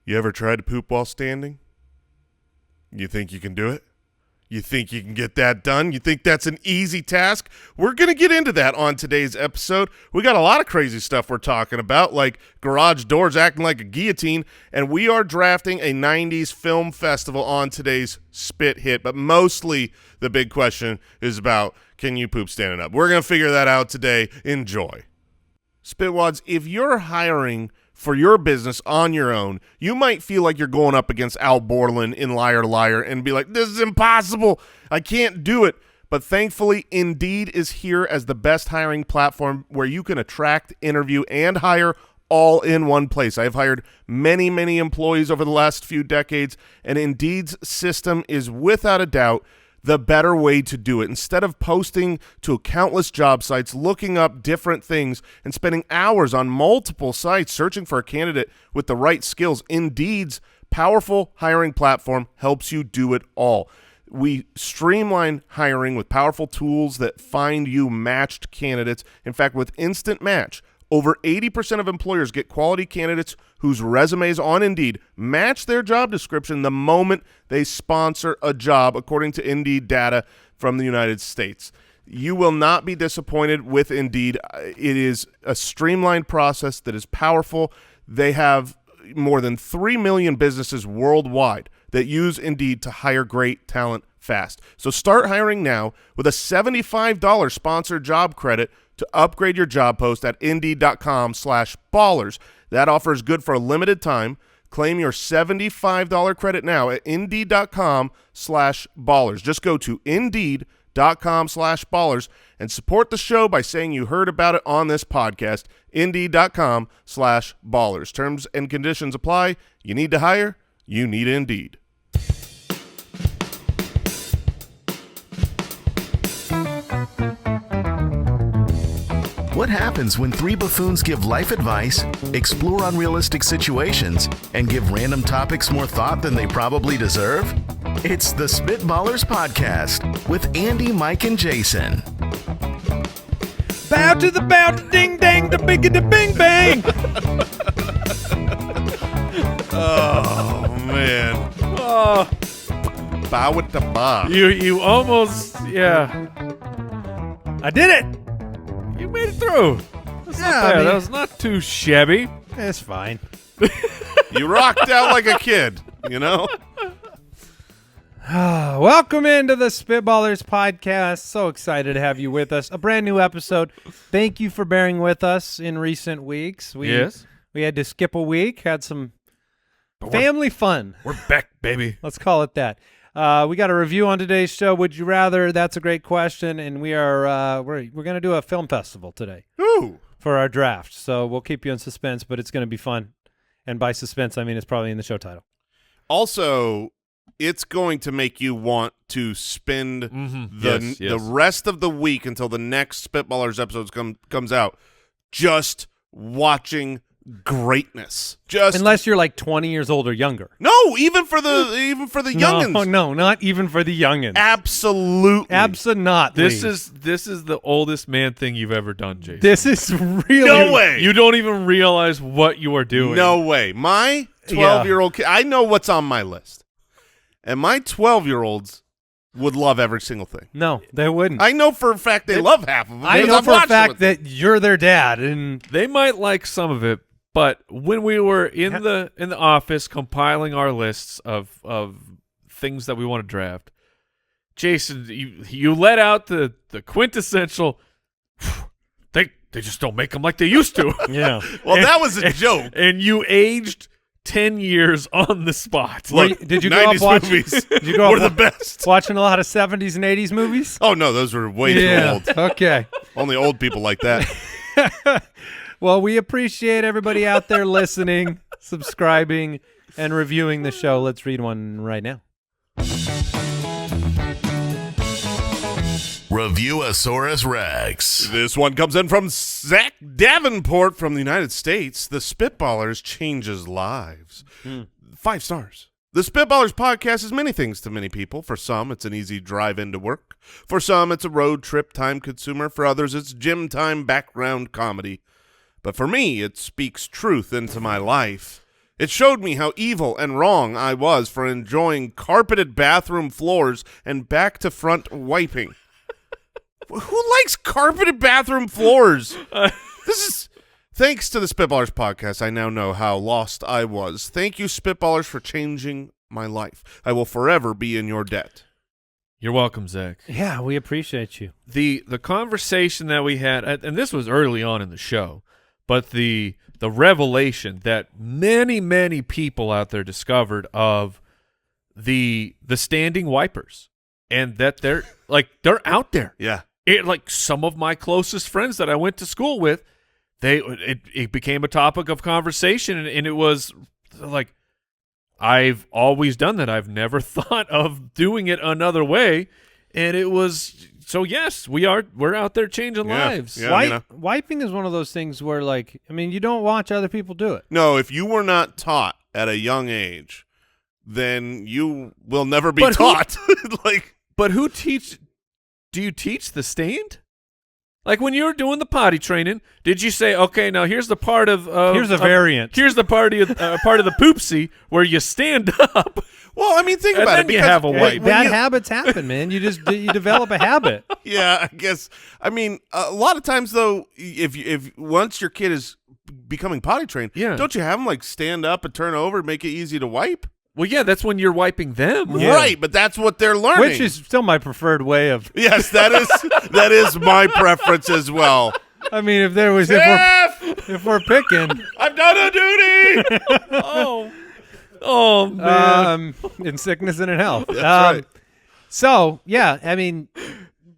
You ever tried to poop while standing? You think you can do it? You think you can get that done? You think that's an easy task? We're going to get into that on today's episode. We got a lot of crazy stuff we're talking about, like garage doors acting like a guillotine, and we are drafting a 90s film festival on today's Spit Hit, but mostly the big question is about, can you poop standing up? We're going to figure that out today. Enjoy. Spitwads, if you're hiring for your business on your own, you might feel like you're going up against Al Borland in Liar Liar and be like, this is impossible. I can't do it. But thankfully, Indeed is here as the best hiring platform where you can attract, interview, and hire all in one place. I've hired many, many employees over the last few decades, and Indeed's system is without a doubt the better way to do it. Instead of posting to countless job sites, looking up different things, and spending hours on multiple sites searching for a candidate with the right skills, Indeed's powerful hiring platform helps you do it all. We streamline hiring with powerful tools that find you matched candidates. In fact, with Instant Match, over 80% of employers get quality candidates whose resumes on Indeed match their job description the moment they sponsor a job, according to Indeed data from the United States. You will not be disappointed with Indeed. It is a streamlined process that is powerful. They have more than 3 million businesses worldwide that use Indeed to hire great talent fast. So start hiring now with a $75 sponsored job credit to upgrade your job post at Indeed.com/ballers. That offer is good for a limited time. Claim your $75 credit now at Indeed.com/ballers. Just go to Indeed.com/ballers and support the show by saying you heard about it on this podcast. Indeed.com/ballers. Terms and conditions apply. You need to hire? You need Indeed. What happens when three buffoons give life advice, explore unrealistic situations, and give random topics more thought than they probably deserve? It's the Spitballers Podcast with Andy, Mike, and Jason. Bow to the bow, to ding dang, the big the bing bang. Oh, man. Oh, Bow with the bow. you almost, yeah. I did it. You made it through. That's not bad. That was not too shabby. It's fine. You rocked out like a kid, you know? Welcome into the Spitballers Podcast. So excited to have you with us. A brand new episode. Thank you for bearing with us in recent weeks. We had to skip a week, had some family fun. We're back, baby. Let's call it that. We got a review on today's show. Would you rather? That's a great question, and we are we're going to do a film festival today. Ooh. For our draft. So we'll keep you in suspense, but it's going to be fun. And by suspense, I mean it's probably in the show title. Also, it's going to make you want to spend the rest of the week until the next Spitballers episode comes out just watching greatness. Just unless you're like 20 years old or younger. No, even for the youngins. No, not even for the youngins. Absolutely. Absolutely. This is the oldest man thing you've ever done, Jason. This is really No way. You don't even realize what you are doing. No way. My 12-year-old kid, I know what's on my list. And my 12-year-olds would love every single thing. No, they wouldn't. I know for a fact they love half of them. I know for a fact that you're their dad, and They might like some of it, but when we were in the office compiling our lists of things that we want to draft, Jason, you let out the quintessential. They just don't make them like they used to. yeah. Well, that was a joke. And you aged 10 years on the spot. Look, did you grow up 90s watching? movies Did you grow were up the best. watching a lot of 70s and 80s movies? Oh, no, those were way too old. Okay. Only old people like that. Well, we appreciate everybody out there listening, subscribing, and reviewing the show. Let's read one right now. Reviewasaurus Rex. This one comes in from Zach Davenport from the United States. The Spitballers changes lives. 5 stars. The Spitballers podcast is many things to many people. For some, it's an easy drive into work. For some, it's a road trip time consumer. For others, it's gym time background comedy. But for me, it speaks truth into my life. It showed me how evil and wrong I was for enjoying carpeted bathroom floors and back-to-front wiping. Who likes carpeted bathroom floors? This is... Thanks to the Spitballers podcast, I now know how lost I was. Thank you, Spitballers, for changing my life. I will forever be in your debt. You're welcome, Zach. Yeah, we appreciate you. The conversation that we had, and this was early on in the show, but the revelation that many people out there discovered of the standing wipers, and that they're out there. Yeah. Like some of my closest friends that I went to school with, it became a topic of conversation, and it was like, I've always done that. I've never thought of doing it another way, and it was so. Yes, we're out there changing lives. Yeah, wiping is one of those things where, like, I mean, you don't watch other people do it. No, if you were not taught at a young age, then you will never be taught. But who teach? Do you teach the stand? Like when you were doing the potty training, did you say, okay, now here's the part of here's a variant. Here's the part of the poopsie where you stand up. Well, I mean, think about then it. Because you have a wipe. Bad habits happen, man. You develop a habit. Yeah, I guess. I mean, a lot of times though, if once your kid is becoming potty trained, don't you have them like stand up and turn over, and make it easy to wipe? Well, yeah, that's when you're wiping them. Yeah. Right, but that's what they're learning. Which is still my preferred way of... Yes, that is my preference as well. I mean, if there was... If we're picking... I've done a duty! Oh, man. In sickness and in health. That's right. So, yeah, I mean,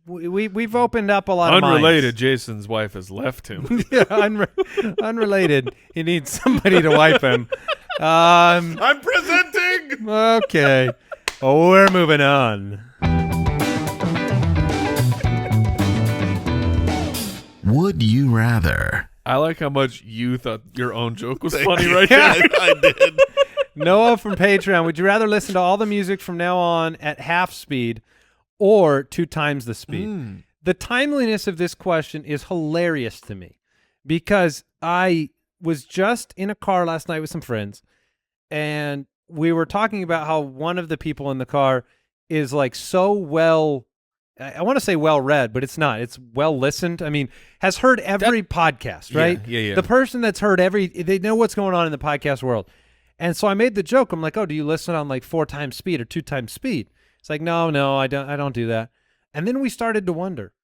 we've opened up a lot of Unrelated, minds. Jason's wife has left him. Yeah, unrelated. He needs somebody to wipe him. I'm presenting. Okay. Oh, we're moving on. Would you rather? I like how much you thought your own joke was funny right now. I did. Noah from Patreon, would you rather listen to all the music from now on at half speed or 2 times the speed? The timeliness of this question is hilarious to me because I was just in a car last night with some friends, and we were talking about how one of the people in the car is like so well, I want to say well read, but it's not. It's well listened. I mean, has heard every podcast, right? Yeah. The person that's heard they know what's going on in the podcast world. And so I made the joke. I'm like, oh, do you listen on like 4 times speed or 2 times speed? It's like, no, I don't do that. And then we started to wonder,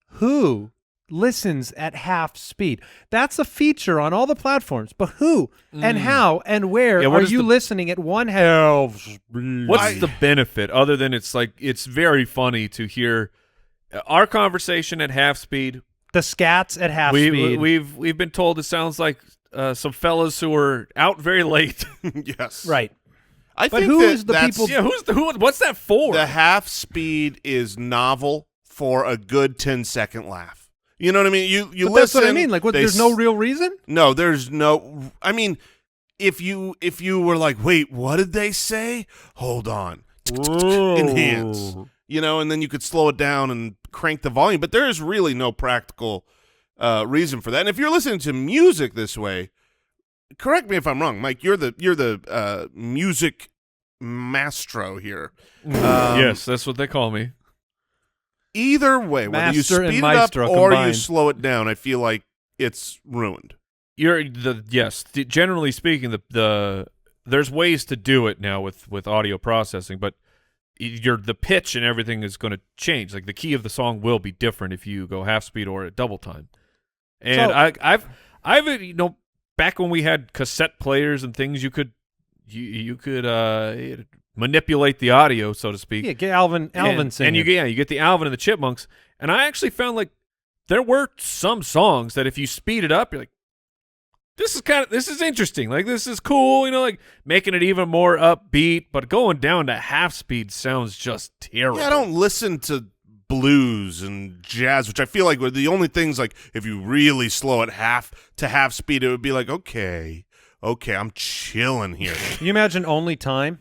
who listens at half speed? That's a feature on all the platforms, but who and how and where are you listening at 1/2 speed? What's the benefit other than it's very funny to hear our conversation at half speed? The scats at half speed. We've been told it sounds like some fellas who are out very late. Yes. Right. But who is the people? Yeah, what's that for? The half speed is novel for a good 10-second laugh. You know what I mean? You listen. That's what I mean. Like, there's no real reason? No, there's no. I mean, if you were like, wait, what did they say? Hold on. Enhance. You know, and then you could slow it down and crank the volume. But there is really no practical reason for that. And if you're listening to music this way, correct me if I'm wrong, Mike. You're the music maestro here. Yes, that's what they call me. Either way, whether you Master and speed it up maestro or combined. you slow it down, I feel like it's ruined. Generally speaking, there's ways to do it now with audio processing, but the pitch and everything is going to change. Like the key of the song will be different if you go half speed or at double time. And So- I've back when we had cassette players and things, you could manipulate the audio, so to speak. Yeah, get Alvin singing. And you get the Alvin and the Chipmunks. And I actually found like there were some songs that if you speed it up, you're like, this is interesting. Like this is cool, like making it even more upbeat, but going down to half speed sounds just terrible. Yeah, I don't listen to blues and jazz, which I feel like were the only things like if you really slow it half speed, it would be like, okay, I'm chilling here. Can you imagine Only Time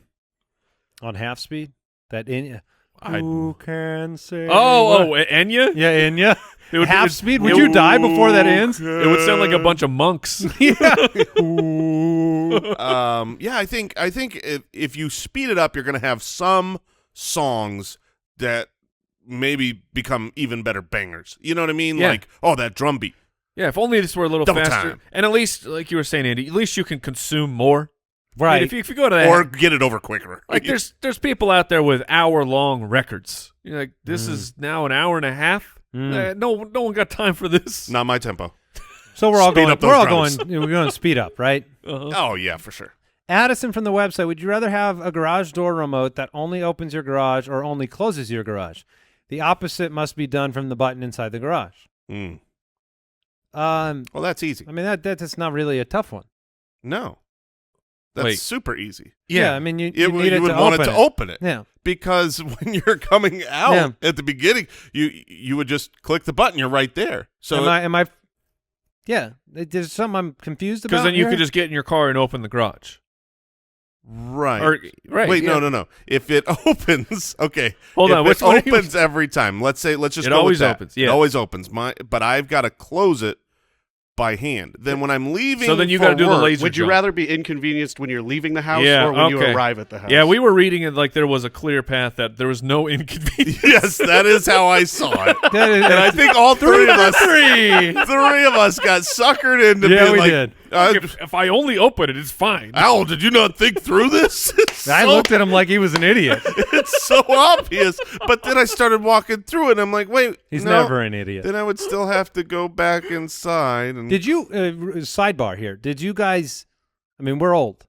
on half speed? That Enya. Who can say? Enya? Yeah, Enya. half speed? Would you die before that ends? It would sound like a bunch of monks. Yeah, I think if you speed it up, you're going to have some songs that maybe become even better bangers. You know what I mean? Yeah. Like, oh, that drum beat. Yeah, if only this were a little Double faster. time. And at least, like you were saying, Andy, at least you can consume more. Right. I mean, if you go to that, Or get it over quicker. like there's people out there with hour-long records. You're like, this is now an hour and a half. No one got time for this. Not my tempo. So we're all Speed going. up those We're all drums. going. We're going to speed up, right? Oh, yeah, for sure. Addison from the website, would you rather have a garage door remote that only opens your garage or only closes your garage? The opposite must be done from the button inside the garage. Mm. Well, that's easy. I mean, that's not really a tough one. No. That's Wait. super easy. Yeah, I mean, you You need it would to want open it to open it. Yeah. Because when you're coming out at the beginning, you would just click the button. You're right there. So am I? Yeah. There's something I'm confused about. Because then you here. could just get in your car and open the garage. right. Right. Wait, yeah. no. If it opens, okay. Hold on, If which it one are you- opens every time. Let's just It go always with that. opens, yeah. It always opens. But I've got to close it by hand. Then when I'm leaving, So then you got to do the laser Would you jump. rather be inconvenienced when you're leaving the house Yeah, or when you okay. arrive at the house? Yeah, we were reading it like there was a clear path, that there was no inconvenience. Yes, that is how I saw it. That is- And I think all three of us Three. got suckered into Yeah, being we like, did. If I only open it, it's fine. Al, did you not think through this? I looked at him like he was an idiot. It's so obvious. But then I started walking through it, and I'm like, wait, He's no. never an idiot. Then I would still have to go back inside. And Did you sidebar here? Did you guys? I mean, we're old.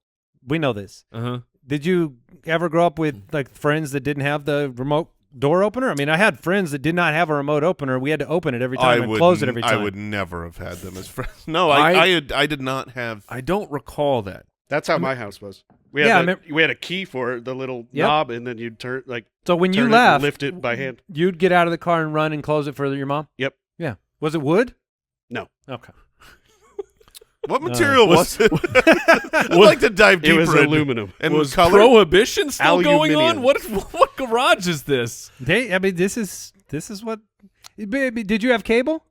We know this. Uh-huh. Did you ever grow up with like friends that didn't have the remote door opener? I mean, I had friends that did not have a remote opener. We had to open it every time and close it every time. I would never have had them as friends. No, I did not have. I don't recall that. That's how my house was. We Yeah, I had remember- we had a key for the little Yep. knob, and then you'd turn So when you turn it and left, lift it by hand. you'd get out of the car and run and close it for your mom? Yep. Yeah. Was it wood? No, Okay. What material was it? I'd like to dive it deeper. was into- aluminum. And Was color. prohibition still going on? Aluminium. What garage is this? I mean, this is what. Baby, did you have cable?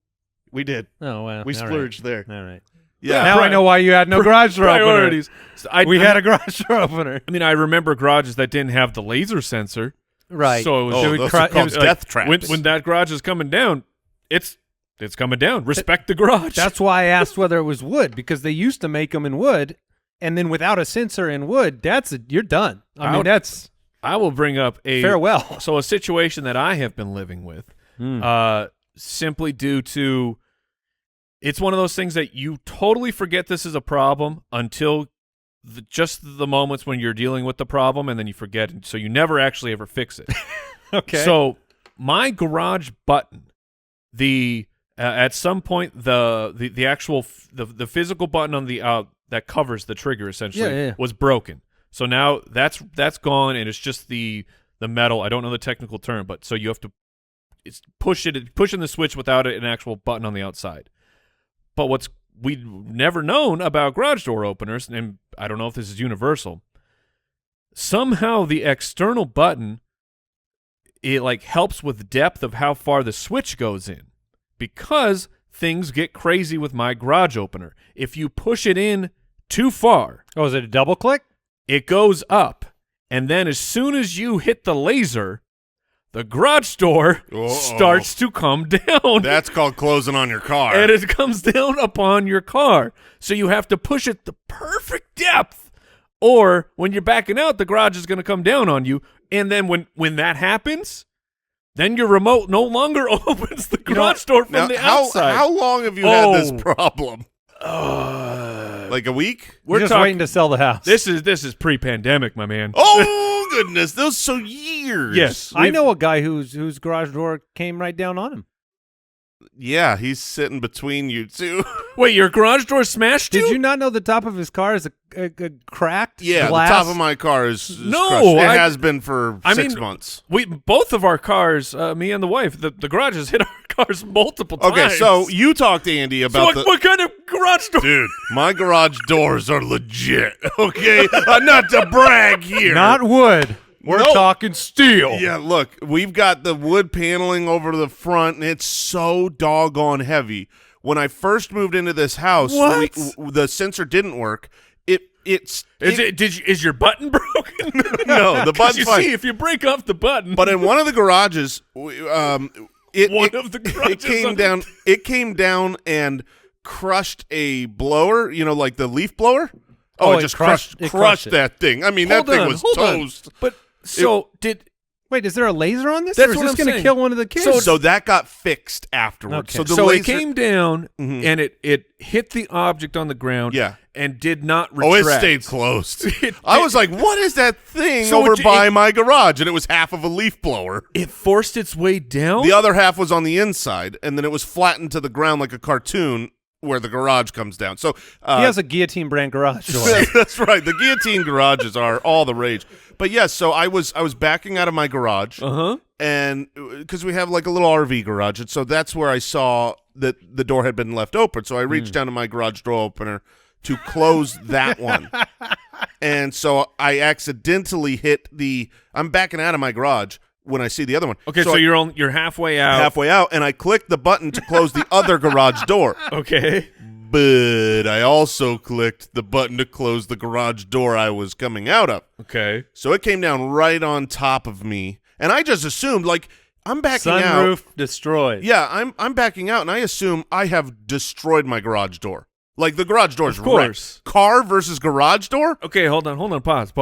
We did. Oh well, We all right. splurged there. All right. Yeah. Now I know why you had no garage door opener. Priorities. So We had a garage door opener. I mean, I remember garages that didn't have the laser sensor. Right. So it was, Oh, it would those cru- are called it was like, death traps. When that garage is coming down, it's coming down. Respect the garage. That's why I asked whether it was wood, because they used to make them in wood, and then without a sensor in wood, you're done. I mean, that's I will bring up a farewell. So a situation that I have been living with, simply due to, it's one of those things that you totally forget this is a problem until just the moments when you're dealing with the problem, and then you forget, and so you never actually ever fix it. Okay. So my garage button, at some point the actual the physical button on the that covers the trigger essentially was broken. So now that's gone, and it's just the metal. I don't know the technical term, but so you have to pushing the switch without an actual button on the outside. But what's we've never known about garage door openers, and I don't know if this is universal, somehow the external button, it like helps with depth of how far the switch goes in, because things get crazy with my garage opener. If you push it in too far, is it a double click? it goes up, and then as soon as you hit the laser, the garage door starts to come down. That's called closing on your car. And it comes down upon your car. So you have to push it the perfect depth, or when you're backing out, the garage is going to come down on you. And then when that happens, then your remote no longer opens the garage door from Now, the outside. How long have you had this Oh. problem? Like a week? We're just waiting to sell the house. This is pre-pandemic, my man. Oh goodness, those so years. Yes. I know a guy whose garage door came right down on him. Yeah, he's sitting between you two. Wait, your garage door smashed Did you not know the top of his car is a cracked Yeah, glass? the top of my car is No, crushed. It I- has been for I 6 mean, months. We both of our cars, me and the wife, the garage has hit our cars multiple times. Okay, so you talked to Andy So about what kind of garage door? Dude, my garage doors are legit. Okay, not to brag here. Not wood. We're No. talking steel. Yeah, look, we've got the wood paneling over to the front, and it's so doggone heavy. When I first moved into this house, the sensor didn't work. Is your button broken? No, the button's you fine. see, if you break off the button. But in one of the garages, it came down and crushed a blower. You know, like the leaf blower. Oh, it just crushed that thing. I mean, that thing was toast. But Wait, is there a laser on this? That's or is what this I'm going to saying. kill one of the kids? So that got fixed afterwards. Okay. So it came down and it hit the object on the ground. Yeah. And did not Oh, retract. it stayed closed. I was like, what is that thing So over by my garage? And it was half of a leaf blower. It forced its way down. The other half was on the inside, and then it was flattened to the ground like a cartoon where the garage comes down. So he has a Guillotine brand garage door. that's right. The Guillotine garages are all the rage. But yes, so I was backing out of my garage, and because we have like a little RV garage, and so that's where I saw that the door had been left open. So I reached down to my garage door opener to close that one, and so I accidentally hit the. I'm backing out of my garage when I see the other one. Okay, so you're halfway out. Halfway out, and I clicked the button to close the other garage door. Okay. But I also clicked the button to close the garage door I was coming out of. Okay. So it came down right on top of me, and I just assumed, like, I'm backing out. Sunroof destroyed. Yeah, I'm backing out, and I assume I have destroyed my garage door. Like, the garage door is Of course. wrecked. Car versus garage door? Okay, hold on. Pause.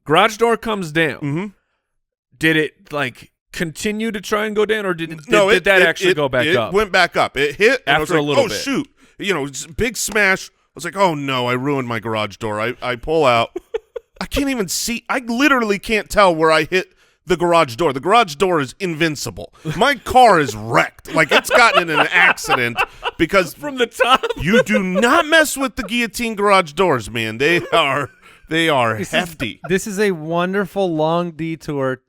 Garage door comes down. Mm-hmm. Did it, like, continue to try and go down, or did It that actually go back up? It went back up. It hit, and I was After a like, little oh, bit. shoot. You know, it's a big smash. I was like, oh, no, I ruined my garage door. I pull out. I can't even see. I literally can't tell where I hit the garage door. The garage door is invincible. My car is wrecked. Like, it's gotten in an accident because From the top? you do not mess with the Guillotine garage doors, man. They are hefty. This is a wonderful long detour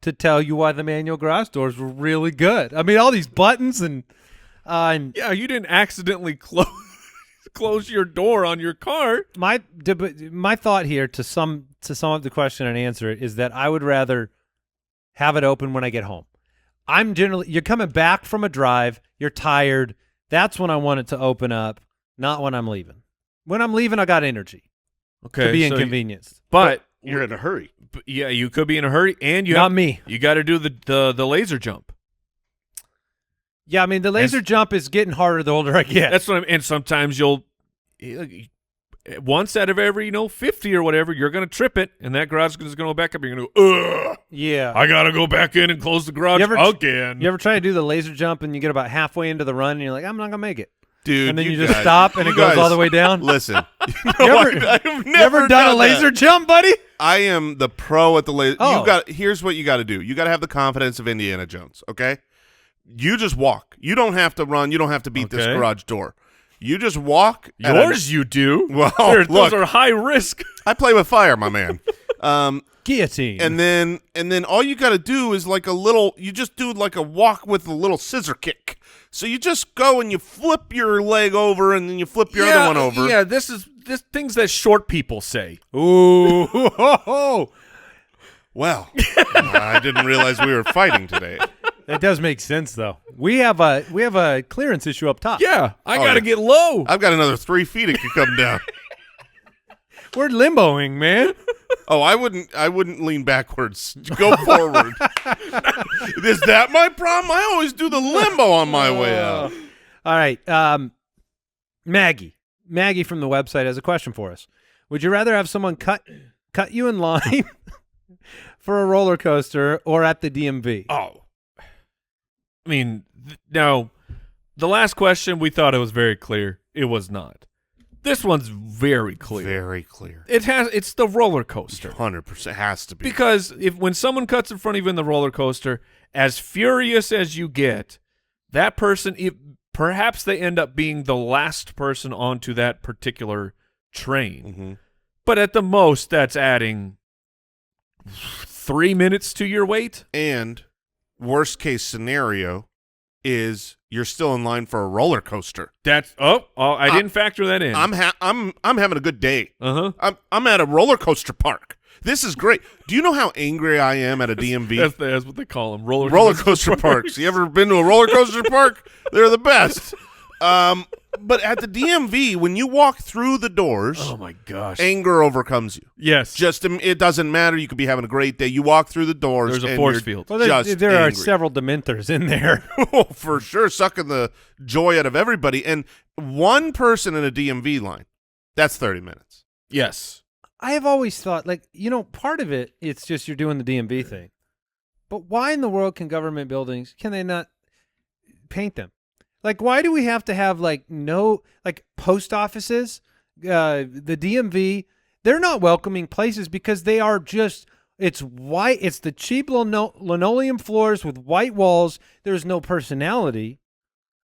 to tell you why the manual garage doors were really good. I mean, all these buttons and Yeah, you didn't accidentally close your door on your car. my thought here to sum up the question and answer it is that I would rather have it open when I get home. You're coming back from a drive, you're tired. That's when I want it to open up, not when I'm leaving. When I'm leaving, I got energy Okay. to be so inconvenienced. But You're in a hurry. yeah, you could be in a hurry, and Not me. You got to do the laser jump. Yeah, I mean, the laser jump is getting harder the older I get. That's what and sometimes you'll once out of every 50 or whatever, you're gonna trip it, and that garage is gonna go back up. You're gonna go, ugh, Yeah. I gotta go back in and close the garage again. You ever try to do the laser jump and you get about halfway into the run and you're like, I'm not gonna make it, Dude, and then you guys- just stop and it you goes guys- all the way down. Listen. I've never done a laser that. jump, buddy? I am the pro at the laser. Oh. Here's what you got to do. You got to have the confidence of Indiana Jones, okay? You just walk. You don't have to run. You don't have to beat this Okay. garage door. You just walk. at Yours, you do. Well, Those look. are high risk. I play with fire, my man. Guillotine. And then all you got to do is like you just do like a walk with a little scissor kick. So you just go and you flip your leg over and then you flip your other one over. Yeah, this things that short people say. Ooh. Ho, ho. Well, I didn't realize we were fighting today. That does make sense, though. We have a clearance issue up top. Yeah, I Oh, gotta yeah. get low. I've got another 3 feet it could come down. We're limboing, man. Oh, I wouldn't lean backwards. Go forward. Is that my problem? I always do the limbo on my way out. All right. Maggie from the website has a question for us. Would you rather have someone cut you in line for a roller coaster or at the DMV? Oh, I mean, now the last question we thought it was very clear. It was not. This one's very clear. Very clear. It's the roller coaster. 100% has to be. Because when someone cuts in front of you in the roller coaster, as furious as you get, that person, perhaps they end up being the last person onto that particular train. Mm-hmm. But at the most, that's adding 3 minutes to your wait. And worst case scenario, is you're still in line for a roller coaster. That's I didn't factor that in. I'm having a good day. I'm at a roller coaster park. This is great. Do you know how angry I am at a DMV? That's what they call them. Roller coaster parks. You ever been to a roller coaster park? They're the best. But at the DMV, when you walk through the doors, oh my gosh, anger overcomes you. Yes. Just it doesn't matter. You could be having a great day. You walk through the doors. There's a and force you're field. Well, just there are angry. several Dementors in there. Oh, for sure, sucking the joy out of everybody. And one person in a DMV line, that's 30 minutes. Yes. I have always thought, like, part of it, it's just you're doing the DMV thing. But why in the world can government buildings, can they not paint them? Like, why do we have to have, like, post offices, the DMV? They're not welcoming places because they are just, it's white. It's the cheap linoleum floors with white walls. There's no personality.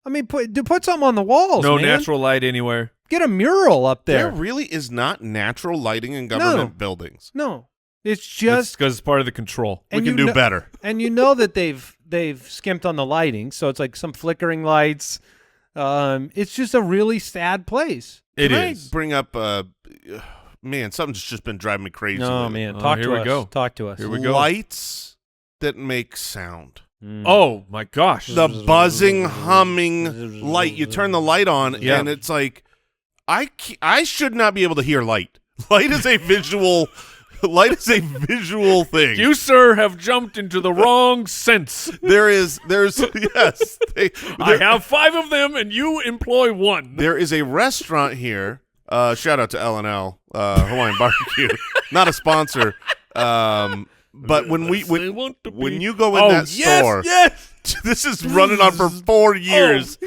I mean, put something on the walls, No man. natural light anywhere. Get a mural up There there. really is not natural lighting in government buildings. No, it's just because it's part of the control. We can do better. And you know that they've skimped on the lighting, so it's like some flickering lights. It's just a really sad place. It Can is. I bring up, man, something's just been driving me crazy. No, lately. man, Oh, talk here to we us. go. Talk to us. Here we go. Lights that make sound. Oh my gosh. The buzzing, humming light. You turn the light on, Yeah. and it's like, I should not be able to hear light. Light is a visual. Light is a visual thing. You, sir, have jumped into the wrong sense. There's yes. I have 5 of them, and you employ 1. There is a restaurant here. Shout out to L&L Hawaiian Barbecue. Not a sponsor. But when you go in that store, yes. this is running on for 4 years.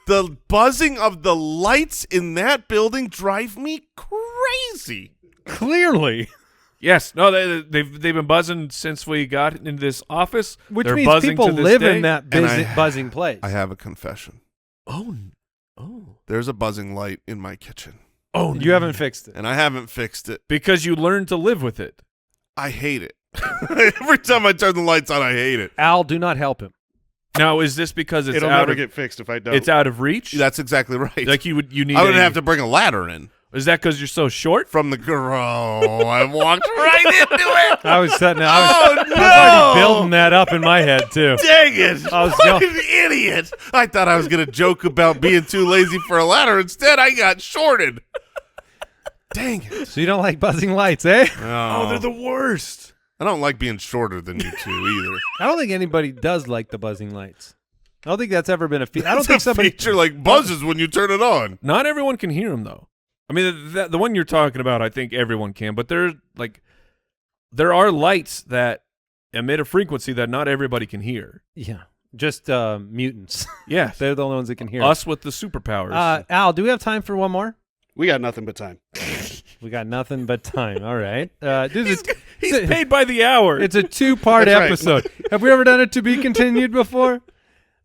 The buzzing of the lights in that building drive me crazy. Clearly. Yes. No, they've been buzzing since we got into this office. Which They're means buzzing people to this live day. in that buzzing place. I have a confession. Oh. There's a buzzing light in my kitchen, Oh, You haven't fixed it. and I haven't fixed it. because you learned to live with it. I hate it. Every time I turn the lights on, I hate it. Al, do not help him. Now, is this because it's It'll out never of get fixed if I don't. it's out of reach? That's exactly right. Like you need. I would have to bring a ladder in Is that because you're so short? from the garage. I walked right into it. I was setting. Oh, no. already building that up in my head too. Dang it. I was What go- an idiot. I thought I was going to joke about being too lazy for a ladder. Instead, I got shorted. Dang it. So you don't like buzzing lights, eh? Oh, they're the worst. I don't like being shorter than you two either. I don't think anybody does like the buzzing lights. I don't think that's ever been a feature. I don't It's think a somebody. feature like buzzes when you turn it on. Not everyone can hear them though. I mean, the one you're talking about, I think everyone can. But there are lights that emit a frequency that not everybody can hear. Yeah, just mutants. Yes, They're the only ones that can hear. us with the superpowers. Al, do we have time for one more? We got nothing but time. We got nothing but time. All right. He's paid by the hour. It's a 2-part That's right. episode. Have we ever done it to be continued before?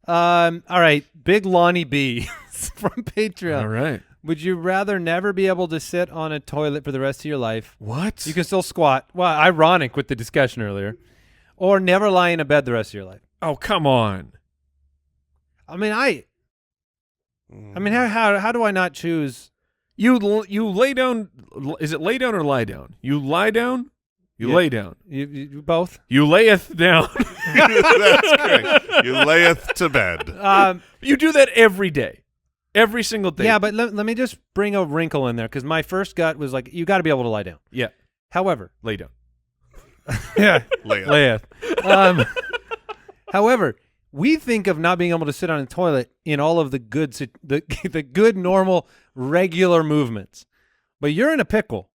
All right. Big Lonnie B from Patreon. all right. Would you rather never be able to sit on a toilet for the rest of your life? What? You can still squat. Well, ironic with the discussion earlier. Or never lie in a bed the rest of your life. Oh, come on. I mean, how do I not choose? You lay down. Is it lay down or lie down? You lie down. You Yeah. lay down. You both? You layeth down. That's correct. You layeth to bed. You do that every day. Every single day. Yeah, but let me just bring a wrinkle in there because my first gut was like, you got to be able to lie down. Yeah. However, Lay down. yeah, Layeth. however, we think of not being able to sit on a toilet in all of the good, the good, normal, regular movements. But you're in a pickle,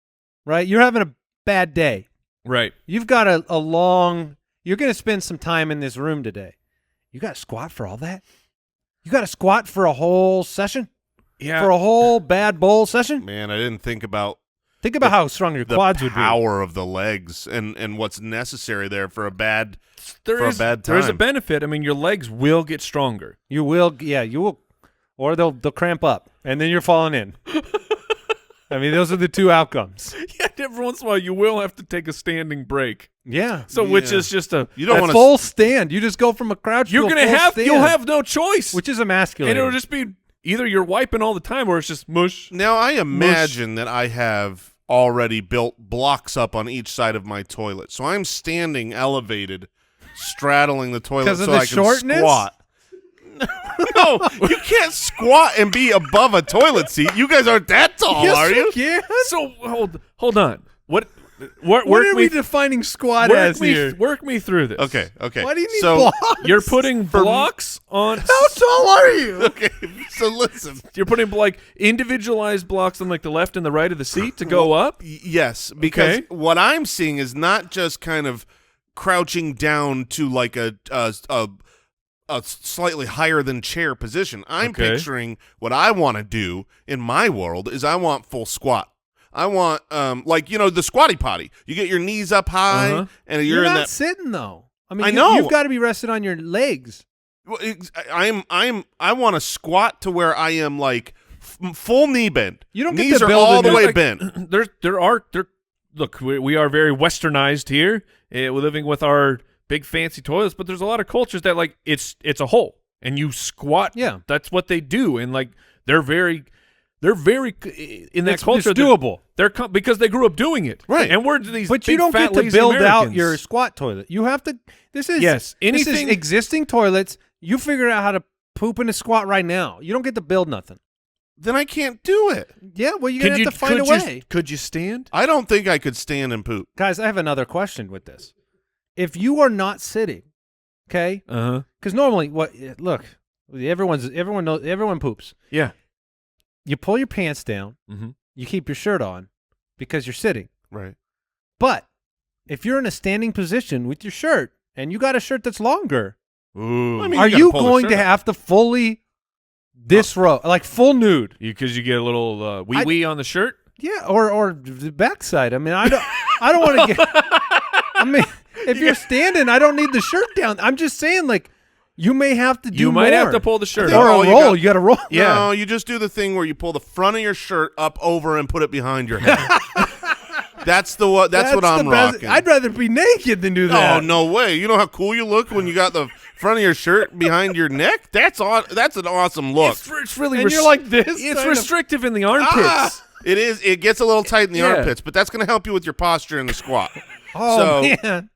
right? You're having a bad day. Right. You've got a long. You're going to spend some time in this room today. You got to squat for all that. You got to squat for a whole session. Yeah. For a whole bad bowl session. Man, I didn't think about Think about how strong your the quads would be. power of the legs and what's necessary there for a bad There is a time. benefit. I mean, your legs will get stronger. You will, yeah, you will, or they'll cramp up, and then you're falling in. I mean, those are the two outcomes. Yeah, every once in a while you will have to take a standing break. Yeah. So which is just a You don't a want full stand. You just go from a crouch you're to a gonna full have stand, you'll have no choice, which is emasculating. and it'll just be either you're wiping all the time or it's just mush. Now I imagine that I have already built blocks up on each side of my toilet, so I'm standing elevated, straddling the toilet 'Cause of so the I can shortness? squat. No, you can't squat and be above a toilet seat. You guys aren't that tall, Yes, are you? you can. So hold on. What What are we defining squat as here? work me through this. Okay. Why do you need so, blocks? You're putting blocks on. How tall are you? Okay, so listen. You're putting like individualized blocks on like the left and the right of the seat to go up. Yes, because Okay. what I'm seeing is not just kind of crouching down to like a slightly higher than chair position. I'm Okay. picturing what I want to do in my world is I want full squat. I want like the squatty potty. You get your knees up high and You're you're in not that. sitting though. I mean, I know. you've got to be rested on your legs. Well, I want to squat to where I am like full knee bend. You don't get knees to are build all a the new- way like, bent. Look, we are very westernized here. We're living with our big fancy toilets, but there's a lot of cultures that like it's a hole and you squat. Yeah. That's what they do, and like they're very in that It's culture. doable. They're because they grew up doing it, Right. And we're these. But big, you don't fat, get to lazy build out Americans. your squat toilet. You have to. This is Yes, This is anything- existing toilets. You figure out how to poop in a squat right now. You don't get to build nothing. Then I can't do it. Yeah, well, you're gonna have to find a could way, Could you stand? I don't think I could stand and poop. guys. I have another question with this. If you are not sitting, okay, because normally, look, everyone poops. Yeah. You pull your pants down. Mm-hmm. You keep your shirt on because you're sitting. Right. But if you're in a standing position with your shirt and you got a shirt that's longer, Ooh. I mean, are you gotta you pull the going shirt to up. have to fully disrobe, like full nude? Because you get a little wee wee on the shirt. Yeah, or the backside. I mean, I don't want to get. I mean, if you're standing, I don't need the shirt down. I'm just saying, like, you may have to do You might more. have to pull the shirt think up. or all a you roll. got- You got to roll. Yeah. No, you just do the thing where you pull the front of your shirt up over and put it behind your head. That's what I'm the best. rocking. I'd rather be naked than do that. Oh, no way. You know how cool you look when you got the front of your shirt behind your neck? That's an awesome look. It's really And you're like this. It's kind of- restrictive in the armpits. It is. It gets a little tight in the Yeah. armpits, but that's going to help you with your posture in the squat. Oh So- man.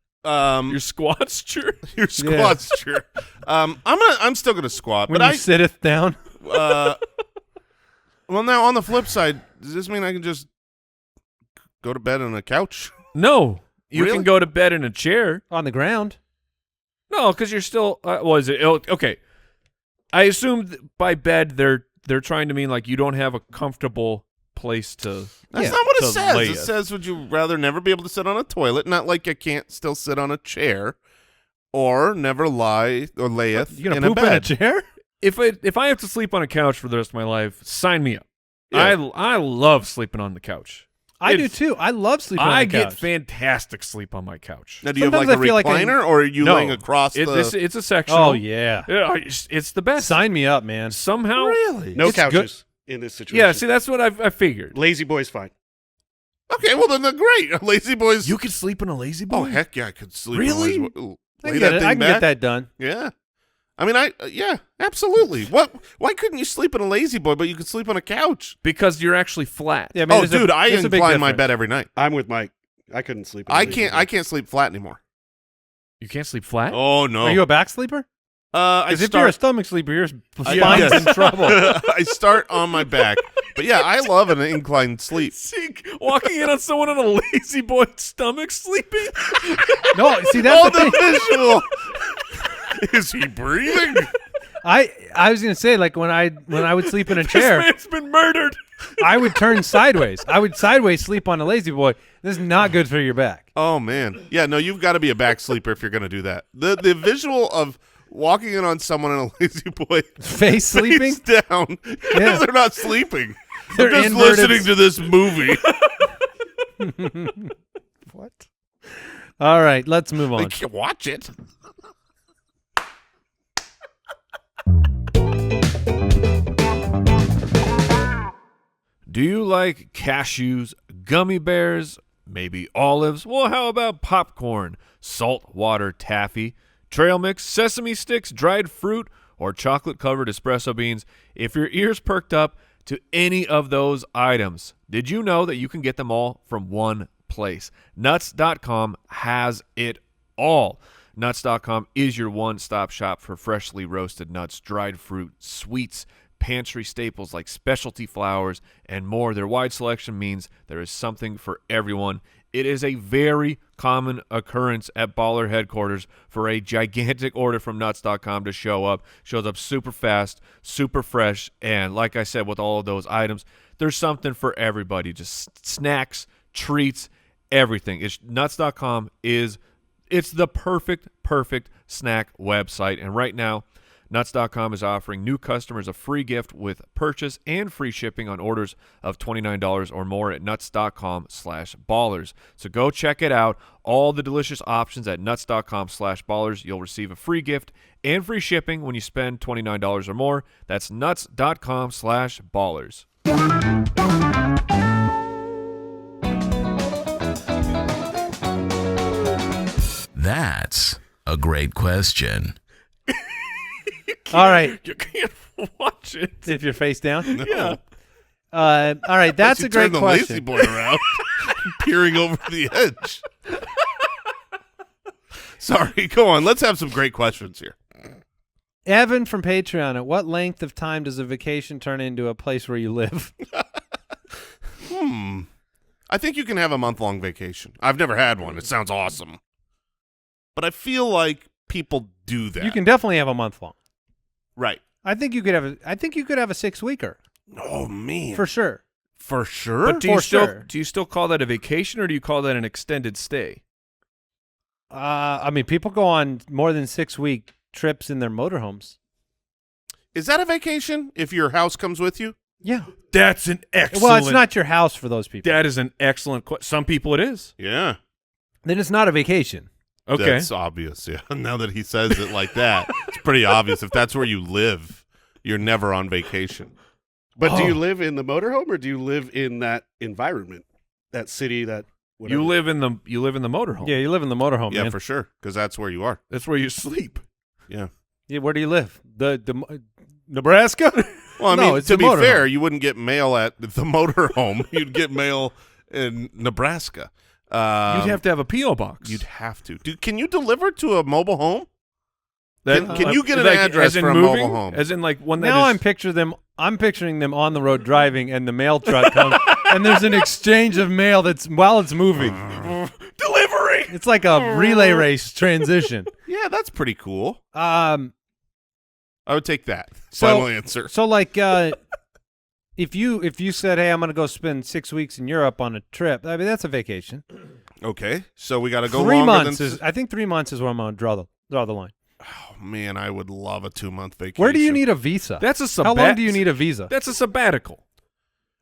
Your squats, sure. Your squat's sure. I'm still going to squat, When but you sitteth down. well, now on the flip side, does this mean I can just go to bed on a couch? No, you Really? can go to bed in a chair. On the ground. No, because you're still. Was it okay? I assume by bed they're trying to mean like you don't have a comfortable place to. That's Yeah, not what it to says. lay It it. says, would you rather never be able to sit on a toilet? Not like you can't still sit on a chair, or never lie or layeth You gonna in poop a in a bed. chair? If I have to sleep on a couch for the rest of my life, sign me up. Yeah. I love sleeping on the couch. I do It's- too. I love sleeping on I the get couch. fantastic sleep on my couch. Now, do you have Sometimes like a I feel like recliner, or are you No. laying across the? It's a sectional. Oh yeah. Yeah, it's the best. Sign me up, man. Somehow, Really? No It's couches in this situation. yeah. See, that's what I figured. Lazy boy's fine. Okay, well then they're great. Lazy boys. You could sleep in a lazy boy. Oh heck yeah, I could sleep. Really? On lazy boy. Ooh, I lay can get that it. thing I can back. get that done. Yeah. I mean, yeah, absolutely. Why couldn't you sleep in a lazy boy, but you could sleep on a couch? Because you're actually flat. Yeah, I mean, Oh, there's a- dude, I there's a big incline my difference. bed every night. I'm with Mike. I couldn't sleep. in a I lazy can't. boy. I can't sleep flat anymore. You can't sleep flat. Oh no. Are you a back sleeper? I Because if you're a start. stomach sleeper, your spine's yes. in trouble. I start on my back, but yeah, I love an inclined sleep. See, walking in on someone on a lazy boy stomach sleeping. No, see that's Oh, the thing. the visual. Is he breathing? I was gonna say, like when I would sleep in a This chair, man's been murdered. I would turn sideways. I would sideways sleep on a lazy boy. This is not good for your back. Oh man, yeah, no, you've got to be a back sleeper if you're going to do that. The visual of walking in on someone in a lazy boy Face sleeping. face down, Yeah. they're not sleeping. They're They're just inverted. listening to this movie. What? All right, let's move They on. can't watch it. Do you like cashews, gummy bears, maybe olives? Well, how about popcorn, saltwater taffy, trail mix, sesame sticks, dried fruit, or chocolate-covered espresso beans? If your ears perked up to any of those items, did you know that you can get them all from one place? Nuts.com has it all. Nuts.com is your one-stop shop for freshly roasted nuts, dried fruit, sweets, pantry staples like specialty flours, and more. Their wide selection means there is something for everyone. It is a very common occurrence at Baller headquarters for a gigantic order from Nuts.com to show up. Shows up super fast, super fresh, and like I said, with all of those items, there's something for everybody. Just snacks, treats, everything. Nuts.com it's the perfect snack website, and right now, Nuts.com is offering new customers a free gift with purchase and free shipping on orders of $29 or more at Nuts.com/ballers. So go check it out. All the delicious options at Nuts.com/ballers. You'll receive a free gift and free shipping when you spend $29 or more. That's Nuts.com/ballers. That's a great question. All right. You can't watch it. If you're face down. Yeah. All right. That's You a great turn the question. lazy boy around, peering over the edge. Sorry, go on. Let's have some great questions here. Evan from Patreon, at what length of time does a vacation turn into a place where you live? I think you can have a month-long vacation. I've never had one. It sounds awesome. But I feel like people do that. You can definitely have a month long. Right. I think you could have a 6-weeker Oh, man. for sure. For sure? But do you sure. still call that a vacation, or do you call that an extended stay? I mean, people go on more than 6-week trips in their motorhomes. Is that a vacation if your house comes with you? Yeah. That's an excellent. Well, it's not your house for those people. That is an excellent question. Some people it is. Yeah. Then it's not a vacation. Okay. That's obvious, yeah. Now that he says it like that, it's pretty obvious. If that's where you live, you're never on vacation. But do you live in the motorhome or do you live in that environment, that city, that whatever? You live in the motorhome. Yeah, you live in the motorhome, Yeah, man. for sure, because that's where you are. That's where you sleep. Yeah. Yeah, where do you live? The Nebraska? Well, I No, mean, it's to a be motorhome. fair, you wouldn't get mail at the motorhome. You'd get mail in Nebraska. You'd have to have a P.O. box. You'd have to. Can you deliver to a mobile home? That- Can you get an like, address as in for a moving? mobile home? As in like one that Now is- I'm picturing them on the road driving, and the mail truck comes, and there's an exchange of mail while it's moving. delivery. It's like a relay race transition. Yeah, that's pretty cool. Um, I would take that. So- Final answer. so like, if you said, "Hey, I'm going to go spend 6 weeks in Europe on a trip," I mean that's a vacation. Okay, so we got to go 3 longer months than is. I think 3 months is where I'm going to draw the line. Oh, man, I would love a 2-month vacation. Where do you need a visa? That's a How long do you need a visa? That's a sabbatical.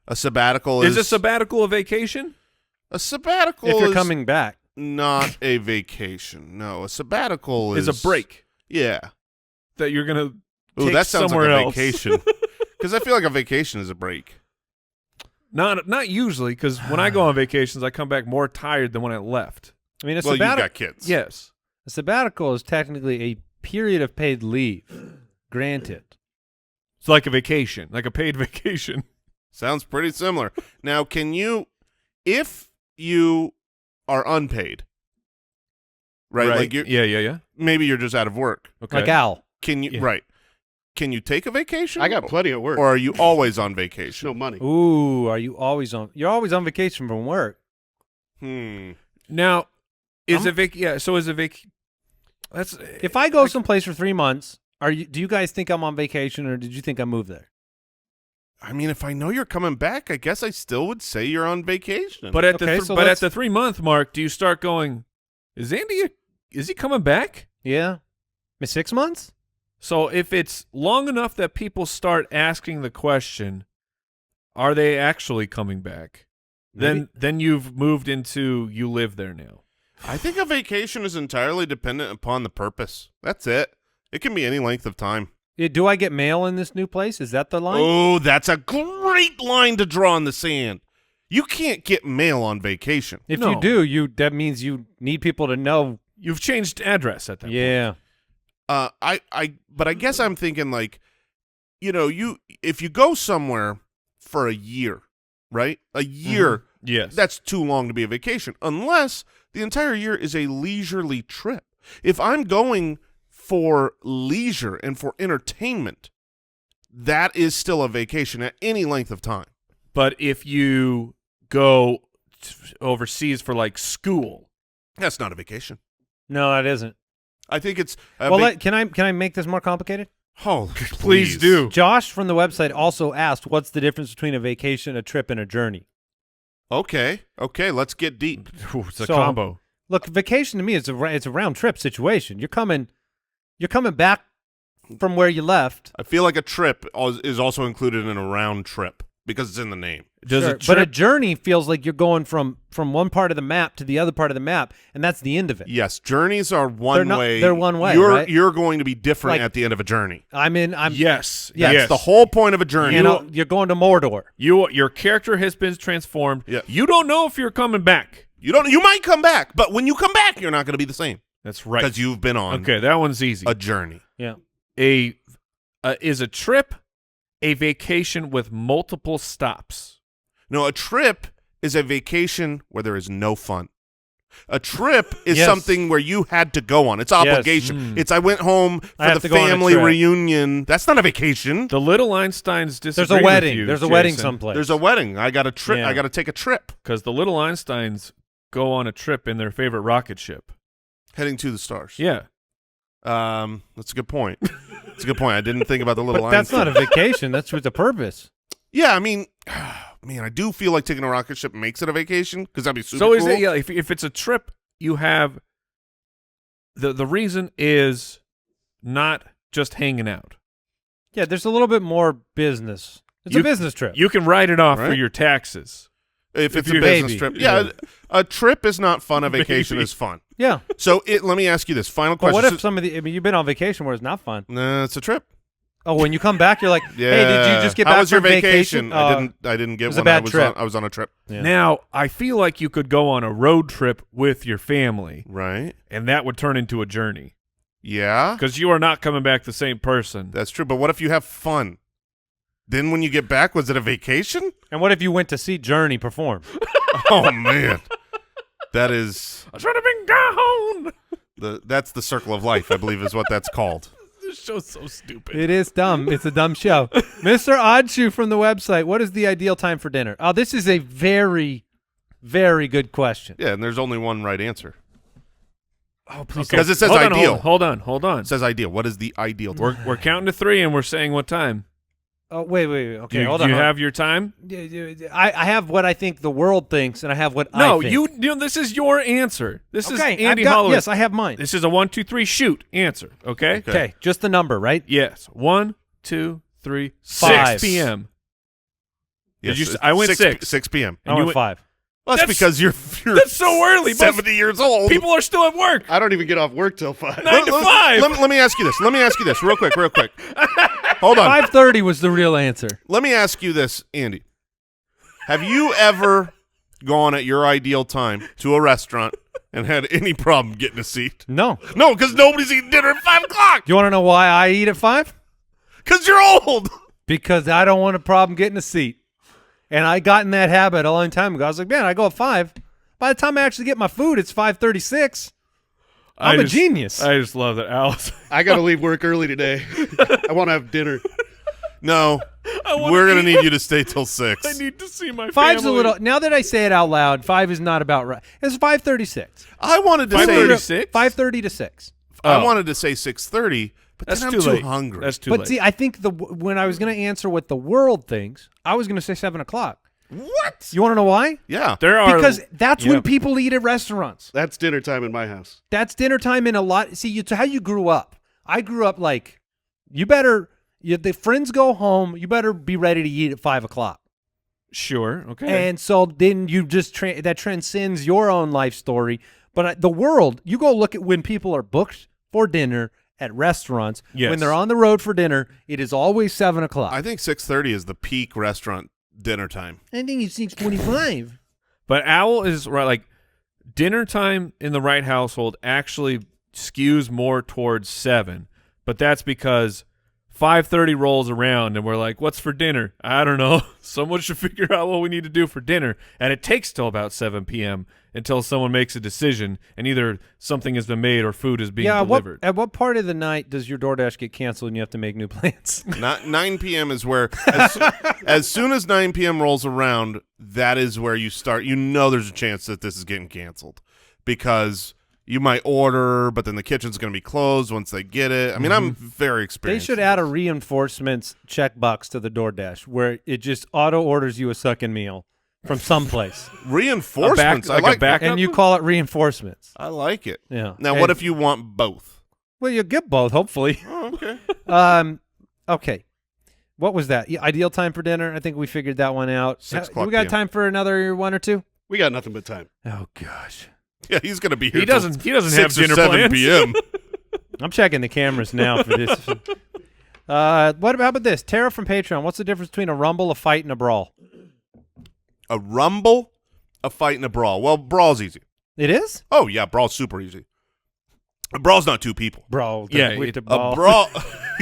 a sabbatical? Is a sabbatical a vacation? a sabbatical? If you're is coming back. not a vacation. No, a sabbatical Is a break Yeah. that you're gonna Ooh, take that sounds somewhere like a else. vacation. Because I feel like a vacation is a break. Not usually, because when I go on vacations, I come back more tired than when I left. I mean, Well, you've got kids. Yes. a sabbatical is technically a period of paid leave. Granted. It's like a vacation, like a paid vacation. Sounds pretty similar. Now, can you, if you are unpaid, right? Like you're, yeah. maybe you're just out of work. Okay. Like Al. Can you, Yeah. right? Can you take a vacation? I got plenty at work. Or are you always on There's vacation? no money. Ooh, are you always on? You're always on vacation from work. Now, is a vac? Yeah. So is a vac? That's If I go someplace for 3 months, do you guys think I'm on vacation, or did you think I moved there? I mean, if I know you're coming back, I guess I still would say you're on vacation. But at Okay, the so but let's- at the 3-month mark, do you start going? Is he coming back? Yeah. 6 months? So if it's long enough that people start asking the question, are they actually coming back? Maybe. Then you've moved into you live there now. I think a vacation is entirely dependent upon the purpose. That's it. It can be any length of time. Do I get mail in this new place? Is that the line? Oh, that's a great line to draw in the sand. You can't get mail on vacation. If No. you do, that means you need people to know. You've changed address at that point. Yeah. But I guess I'm thinking like, if you go somewhere for a year, right? A year, Yes. that's too long to be a vacation, unless the entire year is a leisurely trip. If I'm going for leisure and for entertainment, that is still a vacation at any length of time. But if you go overseas for like school, That's not a vacation. No, that isn't. I think it's Can I make this more complicated? oh, please do. Josh from the website also asked, "What's the difference between a vacation, a trip, and a journey?" Okay, let's get deep. Ooh, it's a So- combo. Look, vacation to me is it's a round trip situation. You're coming back from where you left. I feel like a trip is also included in a round trip because it's in the name. Does Sure, a but a trip journey feels like you're going from one part of the map to the other part of the map, and that's the end of it. Yes, journeys are one way. They're one way, You're right? you're going to be different Like- at the end of a journey. I'm yes. Yeah, That's the whole point of a journey. you're going to Mordor. Your character has been transformed. Yeah. You don't know if you're coming back. You might come back, but when you come back, you're not going to be the same That's right. because you've been on Okay, that one's easy. a journey. Yeah. Is a trip a vacation with multiple stops? No, a trip is a vacation where there is no fun. A trip is Yes. something where you had to go on. It's obligation. It's I went home I for have the to go on a family trip. reunion. That's not a vacation. The little Einsteins disagree There's a wedding. with you, There's a wedding Jason, someplace. There's a wedding. I got a trip. Yeah. I got to take a trip because the little Einsteins go on a trip in their favorite rocket ship. heading to the stars. Yeah. That's a good point. That's a good point. I didn't think about the little But that's not a vacation. That's with the purpose. Yeah, I mean, man, I do feel like taking a rocket ship makes it a vacation because that'd be super So cool. is it? Yeah. If it's a trip, you have the reason is not just hanging out. Yeah, there's a little bit more business. It's a business trip. You can write it off for Right? your taxes. If it's you- a business Maybe. trip. Yeah, a trip is not fun. A vacation Maybe. is fun. yeah. So let me ask you this final But question. what if some of the? I mean, you've been on vacation where it's not fun. Nah, it's a trip. Oh, when you come back, you're like, Yeah. hey, did you just get How back was your from vacation? Oh, I didn't get it was a one. bad trip. I was on a trip. Yeah. Now, I feel like you could go on a road trip with your family, Right. and that would turn into a journey Yeah. because you are not coming back the same person. That's true. But what if you have fun? Then when you get back, was it a vacation? And what if you went to see Journey perform? Oh man. That is I should have been gone. that's the circle of life, I believe is what that's called. This show's so stupid. It is dumb. It's a dumb show. Mr. Oddshoe from the website, what is the ideal time for dinner? Oh, this is a very, very good question. Yeah, and there's only one right answer. Oh, please. Because it says hold on, ideal. hold on. It says ideal. What is the ideal time? We're counting to 3 and we're saying what time. Oh, wait. Okay, Do hold you on. have your time? I have what I think the world thinks, and I have what I No, think. you know, this is your answer. This is Okay, Andy I've got, Holloway. yes, I have mine. This is a 1, 2, 3 shoot answer. Okay. Okay, just the number, right? Yes. 1, 2, 3, 5. 6 p.m. Yes, Did you? I went 6. 6 p.m. I And you went went- 5. Well, that's That's- because you're That's so early. Most 70 years old. people are still at work. I don't even get off work till 5. 9 to 5. Let me ask you this. Real quick. Hold on. 5:30 was the real answer. Let me ask you this, Andy. Have you ever gone at your ideal time to a restaurant and had any problem getting a seat? No. No, because nobody's eating dinner at 5 o'clock. You want to know why I eat at 5? Because you're old. Because I don't want a problem getting a seat. And I got in that habit a long time ago. I was like, man, I go at 5. By the time I actually get my food, it's 5:36. I'm a genius. I just love that, Alice. I got to leave work early today. I want to have dinner. No, wanna we're going eat. to need you to stay till 6. I need to see my 5's family. a little. Now that I say it out loud, 5 is not about right. It's 5:36. I wanted to say 5:36? 5:30 to 6. I Oh. wanted to say 6:30, but That's then too I'm too late. hungry. That's too But late. see, I think when I was going to answer what the world thinks, I was going to say 7 o'clock. What? You want to know why? Yeah. there are Because that's when Yep. people eat at restaurants. That's dinner time in my house. That's dinner time in a lot. See, it's how you grew up. I grew up like, the friends go home, you better be ready to eat at 5 o'clock. Sure. Okay. And so then you just, that transcends your own life story. But the world, you go look at when people are booked for dinner at restaurants. Yes. When they're on the road for dinner, it is always 7 o'clock. I think 6:30 is the peak restaurant dinner time. I think it's 6:25. But Owl is right. Like dinner time in the right household actually skews more towards 7, but that's because 5:30 rolls around and we're like, what's for dinner? I don't know. Someone should figure out what we need to do for dinner. And it takes till about 7 p.m. until someone makes a decision and either something has been made or food is being delivered. At what part of the night does your DoorDash get canceled and you have to make new plans? Not 9 p.m. is where, as soon as 9 p.m. rolls around, that is where you start. You know there's a chance that this is getting canceled because you might order, but then the kitchen's going to be closed once they get it. I mean, I'm very They experienced. should add a reinforcements checkbox to the DoorDash where it just auto orders you a sucking meal from someplace. Reinforcements. like a backup? And you call it reinforcements. I like it. Yeah. Now, what if you want both? Well, you'll get both, hopefully. Oh, okay. Okay. What was that? Ideal time for dinner? I think we figured that one out. 6 o'clock We got PM. time for another one or two? We got nothing but time. Oh, gosh. Yeah, he's going to be here. He doesn't have 6 or dinner 7 plans. p.m. I'm checking the cameras now for this. How about this? Tara from Patreon. What's the difference between a rumble, a fight, and a brawl? A rumble, a fight, and a brawl. Well, brawl's easy. It is? Oh, yeah, brawl's super easy. A brawl's not two people. Brawl. Yeah, with the A ball. brawl,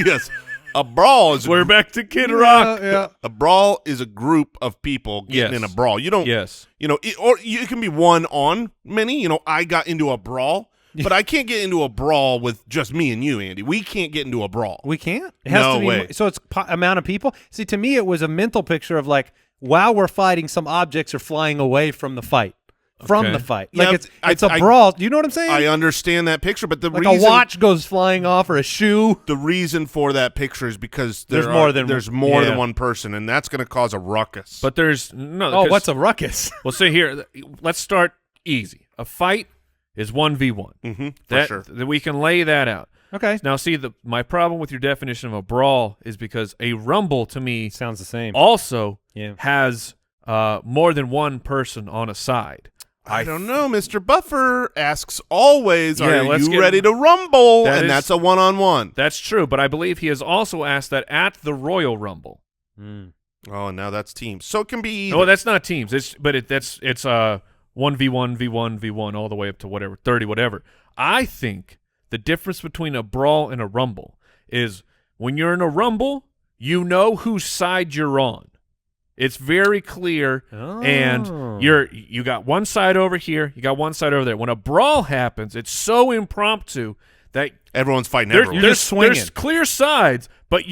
yes. A brawl is We're back to Kid Rock. Yeah. a brawl is a group of people getting Yes. in a brawl. You don't, Yes. you know, or it can be one on many. You know, I got into a brawl, but I can't get into a brawl with just me and you, Andy. We can't get into a brawl. We can't? It has No to be, way. So it's amount of people? See, to me, it was a mental picture of like, while we're fighting, some objects are flying away from the fight. From Okay. the fight. Yeah, Like it's a I- brawl. You know what I'm saying? I understand that picture, but the like reason a watch goes flying off or a shoe. the reason for that picture is because There's more than than one person, and that's going to cause a ruckus. But there's no. Oh, 'cause- what's a ruckus? Well, see here. Let's start easy. A fight is 1v1. for That sure. that we can lay that out. Okay. Now, see, my problem with your definition of a brawl is because a rumble to me Sounds the same. also Yeah. has more than one person on a side. I don't know. Mr. Buffer asks always, Yeah, are let's you get- ready to rumble? That And is- that's a one-on-one. That's true, but I believe he has also asked that at the Royal Rumble. Oh, and now that's teams. So it can be either. No, that's not teams. It's 1v1, v1, v1, all the way up to whatever 30, whatever. I think the difference between a brawl and a rumble is when you're in a rumble, you know whose side you're on. It's very clear, and you got one side over here, you got one side over there. When a brawl happens, it's so impromptu that Everyone's fighting everyone. there's clear sides, but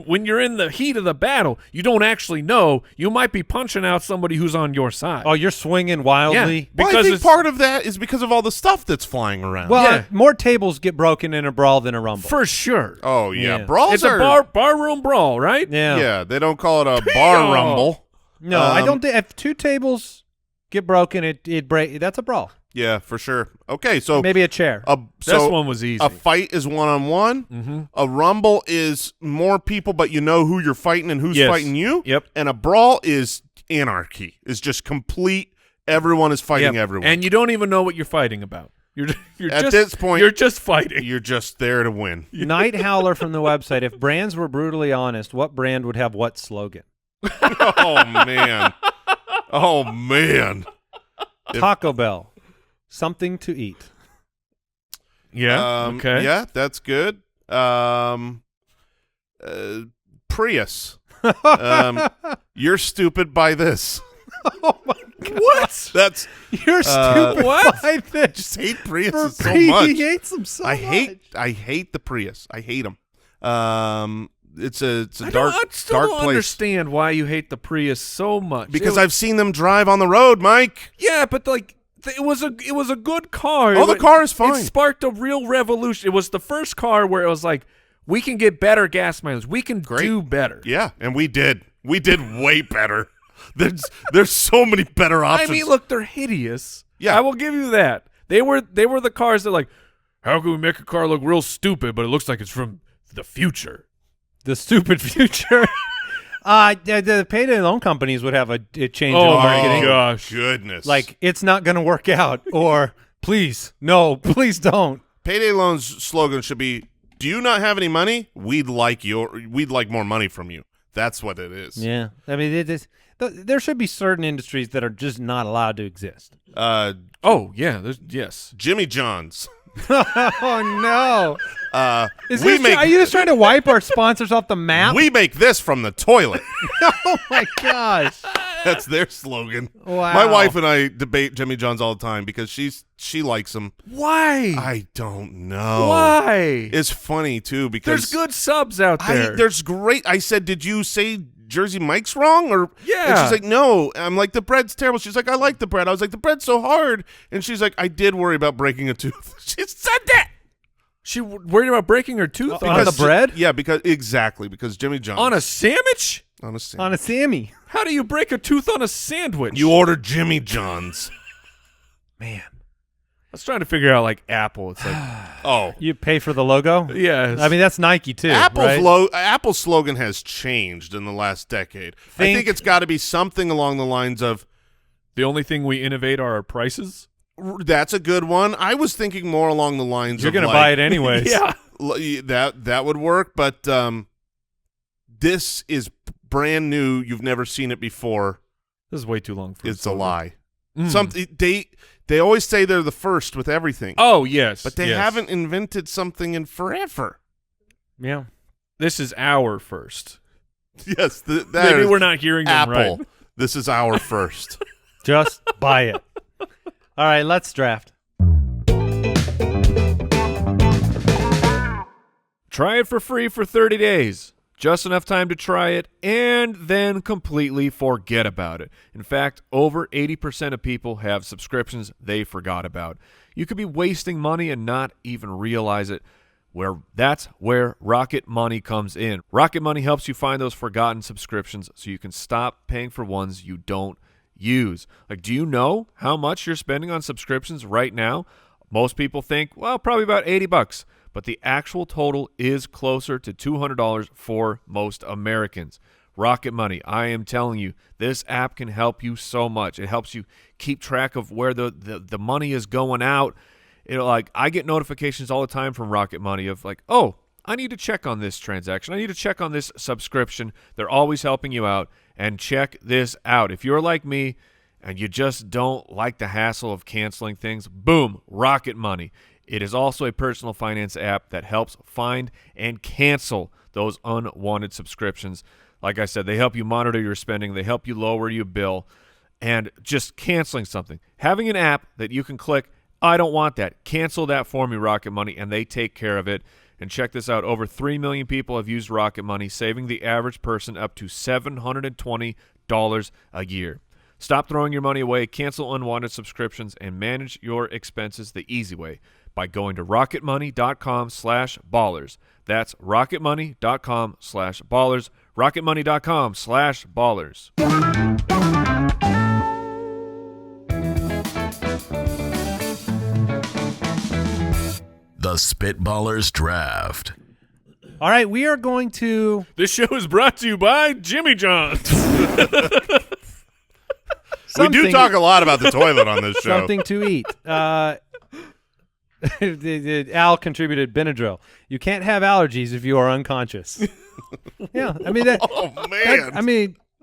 when you're in the heat of the battle, you don't actually know. You might be punching out somebody who's on your side. Oh, you're swinging wildly? Well, I because think it's- part of that is because of all the stuff that's flying around. Well, Yeah. more tables get broken in a brawl than a rumble. For sure. oh, yeah. Yeah. Brawls It's are, a barroom brawl, right? Yeah. yeah, they don't call it a bar rumble. No, I Um, don't think if two tables get broken, it break. That's a brawl. Yeah, for sure. Okay, so Maybe a chair. This one was easy. a fight is one-on-one. Mm-hmm. A rumble is more people, but you know who you're fighting and who's Yes. fighting you. Yep. And a brawl is anarchy. It's just complete. Everyone is fighting everyone. And you don't even know what you're fighting about. You're At just, this point- you're just fighting. you're just there to win. Night Howler from the website. If brands were brutally honest, what brand would have what slogan? Oh man. Oh man. Taco Bell. Something to eat. Yeah. Okay. Yeah, that's good. Prius. You're stupid by this. Oh my God. What? That's You're stupid. what? By this. just hate Prius For so much. He hates them so I much. hate the Prius. I hate them. It's a I dark still dark don't place understand why you hate the Prius so much. because I've seen them drive on the road, Mike. Yeah, but like it was a good car. Oh, the car is fine. It sparked a real revolution. It was the first car where it was like, we can get better gas mileage. We can do better. Yeah, and we did. We did way better. There's so many better I options. mean, look, they're hideous. Yeah. I will give you that. They were the cars that like, how can we make a car look real stupid, but it looks like it's from the future? The stupid future. The payday loan companies would have a change in Oh, marketing. my gosh. goodness. Like, it's not going to work out. Or, please, no, please don't. Payday Loan's slogan should be, Do you not have any money? We'd like more money from you. That's what it is. Yeah. I mean, there should be certain industries that are just not allowed to exist. Oh yeah, yes. Jimmy John's. Oh no! Are you just trying to wipe our sponsors off the map? We make this from the toilet. Oh my gosh! That's their slogan. Wow. My wife and I debate Jimmy John's all the time because she likes them. Why? I don't know. Why? It's funny too because There's good subs out there. There's great. I said, did you say Jersey Mike's wrong? Or yeah. And she's like, no. I'm like, the bread's terrible. She's like, I like the bread. I was like, the bread's so hard. And she's like, I did worry about breaking a tooth. She said that. She worried about breaking her tooth on the bread? Yeah, because Jimmy John's on a sandwich. On a sandwich. On a Sammy. How do you break a tooth on a sandwich? You order Jimmy John's. Man. I was trying to figure out like Apple. It's like, oh, you pay for the logo? Yes. I mean, that's Nike too. Apple's slogan has changed in the last decade. I think it's got to be something along the lines of, the only thing we innovate are our prices. That's a good one. I was thinking more along the lines You're of going to buy it anyways. Yeah. That would work, but this is brand new. You've never seen it before. This is way too long for It's a lie. Mm. Something they always say they're the first with everything. Oh, yes. But they haven't invented something in forever. Yeah. This is our first. Yes. Maybe we're not hearing them Apple. right. This is our first. Just buy it. All right, let's draft. Try it for free for 30 days. Just enough time to try it and then completely forget about it. In fact, over 80% of people have subscriptions they forgot about. You could be wasting money and not even realize it. That's where Rocket Money comes in. Rocket Money helps you find those forgotten subscriptions so you can stop paying for ones you don't use. Like, do you know how much you're spending on subscriptions right now? Most people think, well, probably about $80. But the actual total is closer to $200 for most Americans. Rocket Money, I am telling you, this app can help you so much. It helps you keep track of where the money is going out. I get notifications all the time from Rocket Money of like, oh, I need to check on this transaction. I need to check on this subscription. They're always helping you out. And check this out. If you're like me and you just don't like the hassle of canceling things, boom, Rocket Money. It is also a personal finance app that helps find and cancel those unwanted subscriptions. Like I said, they help you monitor your spending. They help you lower your bill. And just canceling something. Having an app that you can click, I don't want that. Cancel that for me, Rocket Money, and they take care of it. And check this out. Over 3 million people have used Rocket Money, saving the average person up to $720 a year. Stop throwing your money away, cancel unwanted subscriptions, and manage your expenses the easy way by going to rocketmoney.com/ballers. That's rocketmoney.com/ballers. rocketmoney.com/ballers. The Spitballers Draft. All right, we are going to... This show is brought to you by Jimmy John's. We do talk a lot about the toilet on this show. Something to eat. Al contributed Benadryl. You can't have allergies if you are unconscious. Yeah, I mean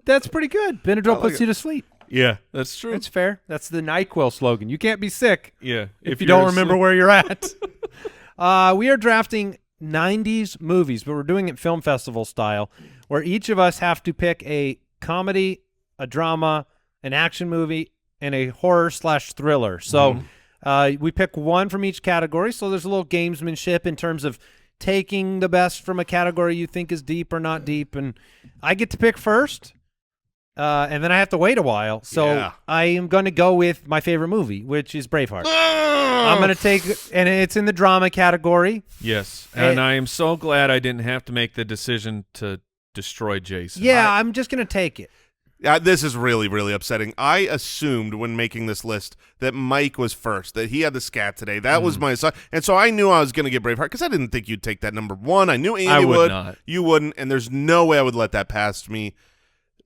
that's pretty good. Benadryl puts you to sleep. Yeah, that's true. It's fair. That's the NyQuil slogan. You can't be sick. Yeah, if you don't remember where you're at. We are drafting 90s movies, but we're doing it film festival style, where each of us have to pick a comedy, a drama, an action movie, and a horror/thriller. So we pick one from each category. So there's a little gamesmanship in terms of taking the best from a category you think is deep or not deep. And I get to pick first, and then I have to wait a while. So I am going to go with my favorite movie, which is Braveheart. I'm going to take, and it's in the drama category. Yes, and I am so glad I didn't have to make the decision to destroy Jason. Yeah, I'm just going to take it. This is really, really upsetting. I assumed when making this list that Mike was first, that he had the scat today. That was my son. And so I knew I was going to get Braveheart because I didn't think you'd take that number one. I knew Andy would. Not. You wouldn't, and there's no way I would let that pass me.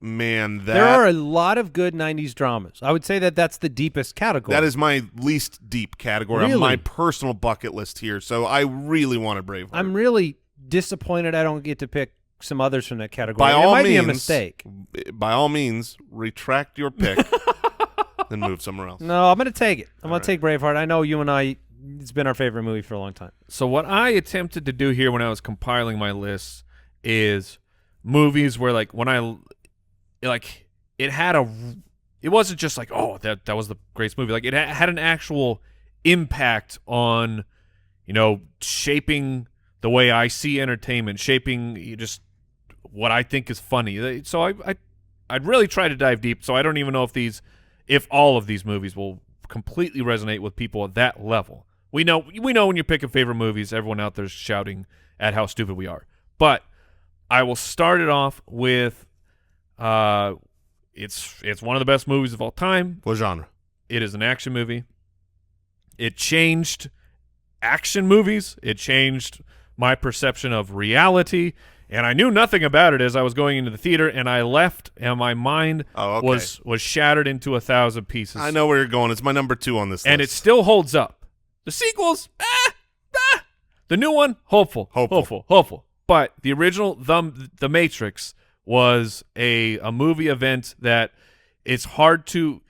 Man, there are a lot of good 90s dramas. I would say that that's the deepest category. That is my least deep category on my personal bucket list here. So I really wanted Braveheart. I'm really disappointed I don't get to pick some others from that category. By all might means, be a mistake. By all means, retract your pick and move somewhere else. No, I'm going to take it. I'm going to take Braveheart. I know you and I, it's been our favorite movie for a long time. So what I attempted to do here when I was compiling my list is movies where like when I like it wasn't just like, oh, that was the greatest movie. Like it had an actual impact on, shaping the way I see entertainment, shaping just what I think is funny. So I'd really try to dive deep. So I don't even know if all of these movies will completely resonate with people at that level. We know when you're picking favorite movies, everyone out there's shouting at how stupid we are. But I will start it off with it's one of the best movies of all time. What genre? It is an action movie. It changed action movies. It changed my perception of reality. And I knew nothing about it as I was going into the theater, and I left, and my mind was shattered into 1,000 pieces. I know where you're going. It's my number 2 on this list. And it still holds up. The sequels, the new one, hopeful. But the original, The Matrix, was a movie event that it's hard to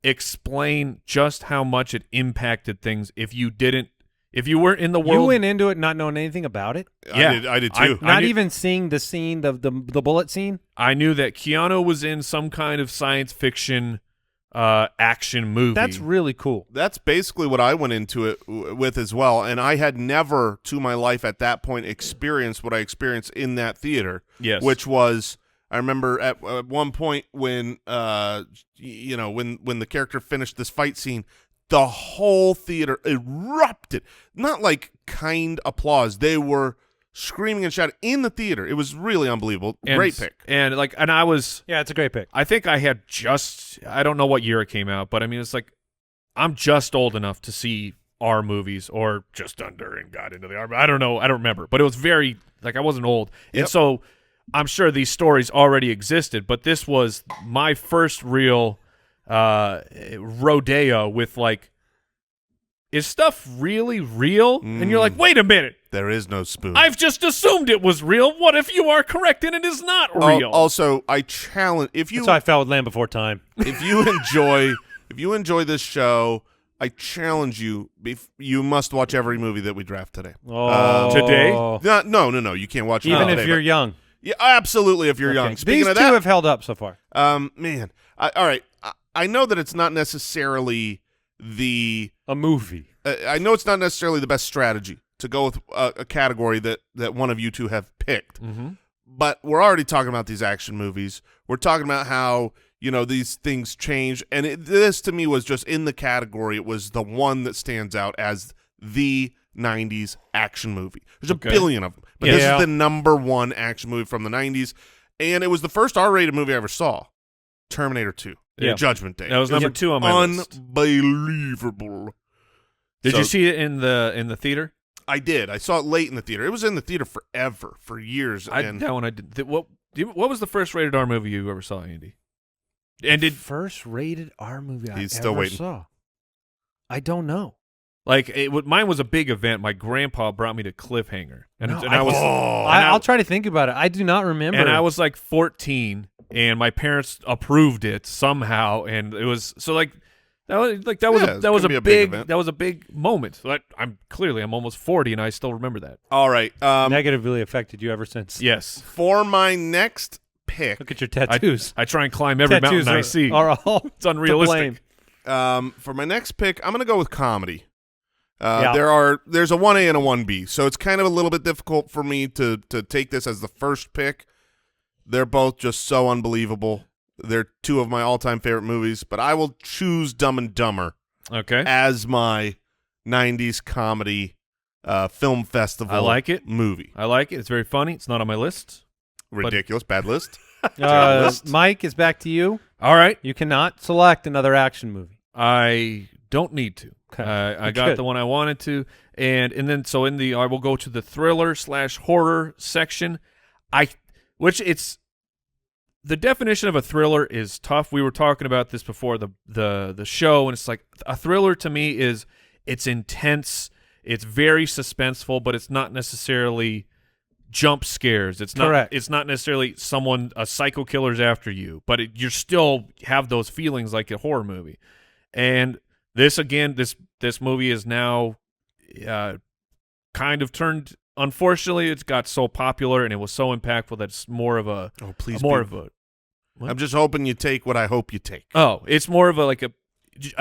explain just how much it impacted things if you weren't in the world. You went into it not knowing anything about it? Yeah. I did too. Not even seeing the scene, the bullet scene? I knew that Keanu was in some kind of science fiction action movie. That's really cool. That's basically what I went into it with as well, and I had never to my life at that point experienced what I experienced in that theater. Yes. Which was, I remember at one point when when the character finished this fight scene, the whole theater erupted. Not like kind applause. They were screaming and shouting in the theater. It was really unbelievable. Great pick. And I was, yeah, it's a great pick. I think I had I don't know what year it came out, but I mean, it's like I'm just old enough to see R movies, or just under and got into the R. I don't know. I don't remember, but it was very, like, I wasn't old. Yep. And so I'm sure these stories already existed, but this was my first real rodeo with, like, is stuff really real? And you're like, wait a minute. There is no spoon. I've just assumed it was real. What if you are correct and it is not real? Also, I challenge That's how I felt with Land Before Time. If you enjoy this show, I challenge you. You must watch every movie that we draft today. Today? No. You can't watch it even today, if you're young. Yeah, absolutely. If you're young. Speaking These of two that, have held up so far. Man, all right. I know that it's not necessarily a movie. I know it's not necessarily the best strategy to go with a category that one of you two have picked. Mm-hmm. But we're already talking about these action movies. We're talking about how, these things change. And this, to me, was just in the category. It was the one that stands out as the 90s action movie. There's a billion of them. But this is the number one action movie from the 90s. And it was the first R-rated movie I ever saw. Terminator 2. Yeah. Judgment Day. That was number 2 on my list. Unbelievable. Did you see it in the theater? I did. I saw it late in the theater. It was in the theater forever, for years. That one I did. What was the first rated R movie you ever saw, Andy? And First rated R movie He's I still ever waiting. saw? I don't know. Like mine was a big event. My grandpa brought me to Cliffhanger, and I'll try to think about it. I do not remember. And I was like 14, and my parents approved it somehow, and it was so like. That was a big moment. So I'm almost 40 and I still remember that. All right. Negatively affected you ever since. Yes. For my next pick, Look at your tattoos. I try and climb every mountain I see. Are all It's unrealistic. for my next pick, I'm going to go with comedy. Yeah. There's a 1A and a 1B, so it's kind of a little bit difficult for me to take this as the first pick. They're both just so unbelievable. They're two of my all-time favorite movies, but I will choose Dumb and Dumber as my 90s comedy film festival I like it. movie. I like it. It's very funny. It's not on my list. Ridiculous. Bad list. Mike, is back to you. All right. You cannot select another action movie. I don't need to. Okay. I got the one I wanted to, and then so I will go to the thriller / horror section. the definition of a thriller is tough. We were talking about this before the show, and it's like a thriller to me is it's intense, it's very suspenseful, but it's not necessarily jump scares. It's not. Correct. It's not necessarily a psycho killer's after you, but you still have those feelings like a horror movie. And this movie is now kind of turned. Unfortunately, it's got so popular and it was so impactful that it's more of a. Oh, please! More of a. What? I'm just hoping you take what I hope you take. Oh, it's more of a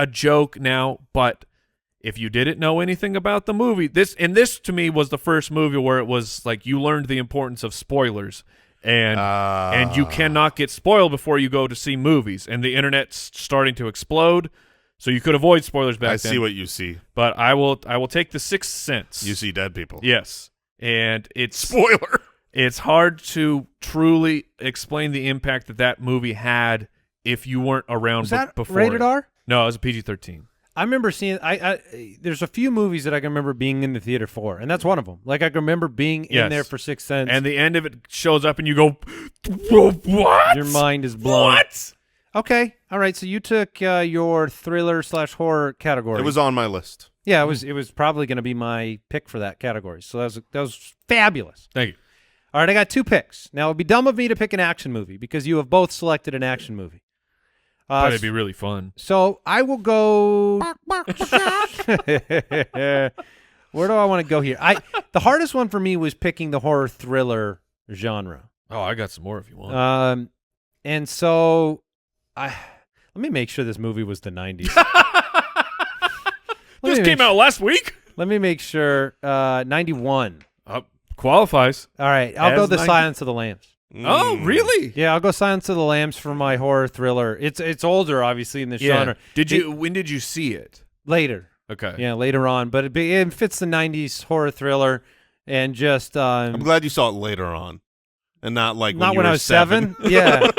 joke now, but. If you didn't know anything about the movie, this to me was the first movie where it was like you learned the importance of spoilers, and you cannot get spoiled before you go to see movies. And the internet's starting to explode, so you could avoid spoilers back then. I see what you see, but I will take the Sixth Sense. You see dead people. Yes, and it's spoiler. It's hard to truly explain the impact that movie had if you weren't around Was that before. rated R? No, it was a PG-13. I remember seeing. There's a few movies that I can remember being in the theater for, and that's one of them. Like I can remember being in there for Sixth Sense, and the end of it shows up, and you go, "What?" Your mind is blown. What? Okay, all right. So you took your thriller/horror category. It was on my list. Yeah, it was probably going to be my pick for that category. So that was fabulous. Thank you. All right, I got 2 picks. Now it'd be dumb of me to pick an action movie because you have both selected an action movie. But it'd be really fun. So I will go. Where do I want to go here? The hardest one for me was picking the horror thriller genre. Oh, I got some more if you want. And so let me make sure this movie was the 90s. This came out last week. Let me make sure. 91. Qualifies. All right, I'll go The Silence of the Lambs. Oh, really? Yeah, I'll go Silence of the Lambs for my horror thriller. It's older, obviously, in this genre. When did you see it? Later. Okay. Yeah, later on, but it fits the 90s horror thriller, and just I'm glad you saw it later on, and not like when I was 7. Yeah,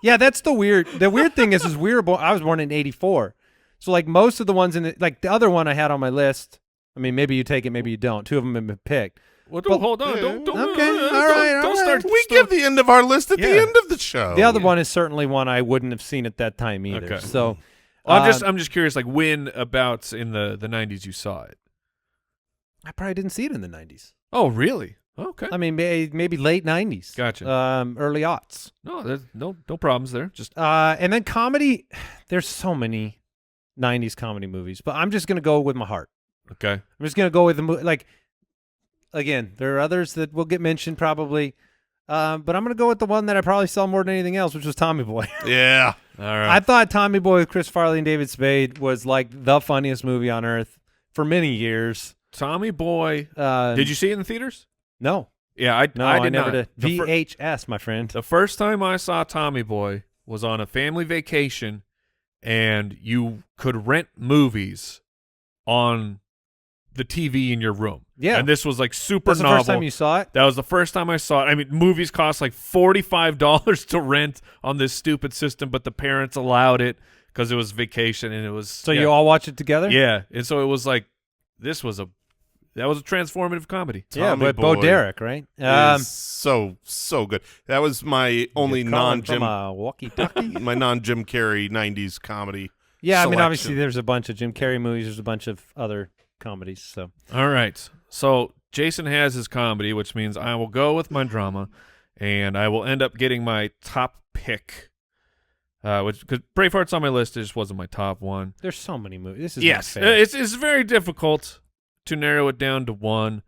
yeah. That's the weird. The weird thing is I was born in '84, so like most of the ones the other one I had on my list. I mean, maybe you take it, maybe you don't. 2 of them have been picked. Well, hold on. Don't. Okay, all right. Don't start. We give the end of our list at the end of the show. The other one is certainly one I wouldn't have seen at that time either. Okay. So, I'm just curious, like when about in the 90s you saw it? I probably didn't see it in the 90s. Oh, really? Okay. I mean, maybe late 90s. Gotcha. Early aughts. No, there's no problems there. Just and then comedy. There's so many 90s comedy movies, but I'm just gonna go with my heart. okay. I'm just gonna go with the like. Again, there are others that will get mentioned probably, but I'm going to go with the one that I probably saw more than anything else, which was Tommy Boy. Yeah. All right. I thought Tommy Boy with Chris Farley and David Spade was like the funniest movie on earth for many years. Tommy Boy. Did you see it in the theaters? No. Yeah, I did never not. did. VHS, my friend. The first time I saw Tommy Boy was on a family vacation, and you could rent movies on the TV in your room. Yeah. And this was like super That's the novel. first time you saw it? That was the first time I saw it. I mean, movies cost like $45 to rent on this stupid system, but the parents allowed it because it was vacation and it was. So you all watch it together? Yeah. And so it was like, that was a transformative comedy. Yeah, Tommy but Bo Boy Derek, right? is so good. That was my only non-Jim walkie-talkie. my non-Jim Carrey 90s comedy. Yeah, I mean, selection. obviously there's a bunch of Jim Carrey movies. There's a bunch of other comedies. So All right. So Jason has his comedy, which means I will go with my drama, and I will end up getting my top pick, which because Braveheart's on my list, it just wasn't my top one. there's so many movies. This is Yes, not fair. it's very difficult to narrow it down to one.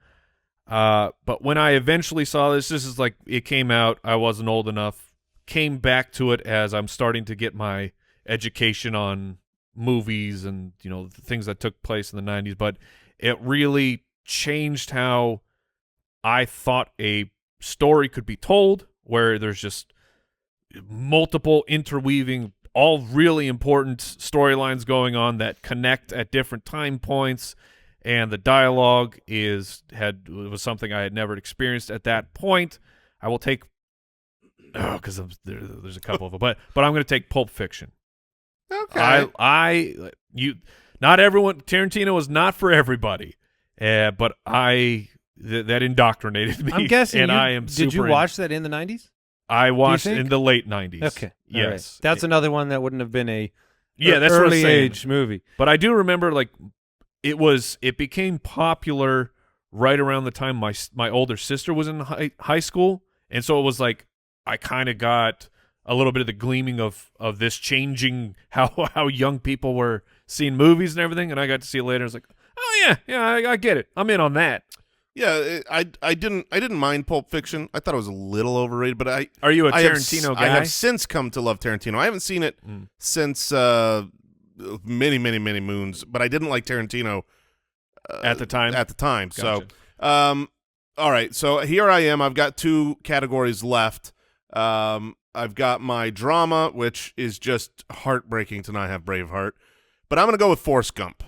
But when I eventually saw this is like it came out. I wasn't old enough. Came back to it as I'm starting to get my education on movies and the things that took place in the 90s. But it really changed how I thought a story could be told, where there's just multiple interweaving, all really important storylines going on that connect at different time points. And the dialogue was something I had never experienced at that point. I will take, because there's a couple of them, but I'm going to take Pulp Fiction. Okay. Not everyone. Tarantino was not for everybody, but that indoctrinated me. I'm guessing and I am. Did you watch that in the 90s? I watched think? in the late 90s. Okay. All right. Yes. That's another one that wouldn't have been a Yeah, that's what I'm early saying. age movie. But I do remember, like, it became popular right around the time my older sister was in high school, and so it was like I kind of got a little bit of the gleaming of this changing how young people were seeing movies and everything, and I got to see it later. I was like, oh yeah, I get it. I'm in on that. Yeah, I didn't mind Pulp Fiction. I thought it was a little overrated, but Are you a I have Tarantino I guy? have since come to love Tarantino. I haven't seen it since many moons, but I didn't like Tarantino At the time? At the time, Gotcha. so all right. So here I am. I've got 2 categories left. I've got my drama, which is just heartbreaking to not have Braveheart, but I'm going to go with Forrest Gump.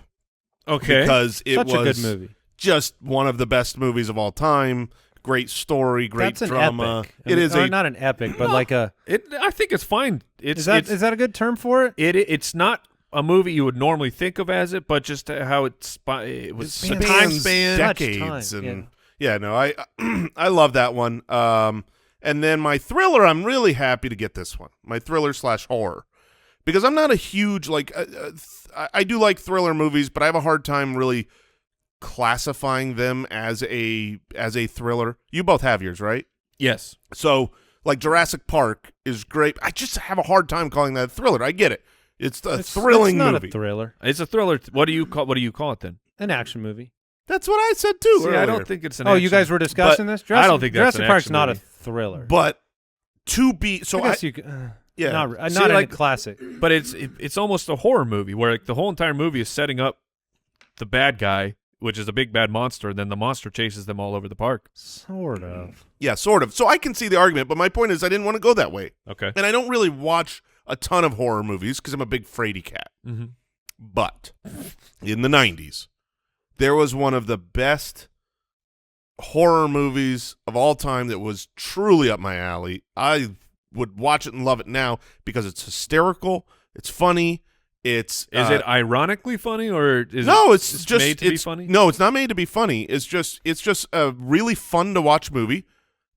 Okay. Because it Such was a good movie. just one of the best movies of all time. Great story, great That's an drama. epic. I mean, not an epic, but like a. I think it's fine. Is that a good term for it? It's not a movie you would normally think of as it, but just how it was It the time spans span. decades, time, and no, I love that one. And then my thriller, I'm really happy to get this one. My thriller/horror, because I'm not a huge I do like thriller movies, but I have a hard time really classifying them as a thriller. You both have yours, right? Yes. So like Jurassic Park is great. I just have a hard time calling that a thriller. I get it. It's a thrilling it's not movie. a thriller. It's a thriller. What do you call it then? An action movie. That's what I said too. See, I earlier. don't think it's an Oh, action. you guys were discussing But this? I don't think that's Jurassic an Park's action not movie. a thriller. But to be so, I guess you could, yeah. not See, not like- a classic. But it's almost a horror movie where like the whole entire movie is setting up the bad guy, which is a big bad monster, and then the monster chases them all over the park. Sort of. yeah, sort of. So I can see the argument, but my point is I didn't want to go that way, Okay. and I don't really watch a ton of horror movies because I'm a big fraidy cat. Mm-hmm. But in the 90s, there was one of the best horror movies of all time that was truly up my alley. I would watch it and love it now because it's hysterical, it's funny, it's Is it ironically funny or is no, it it's just made to be funny? No, it's not made to be funny. It's just a really fun to watch movie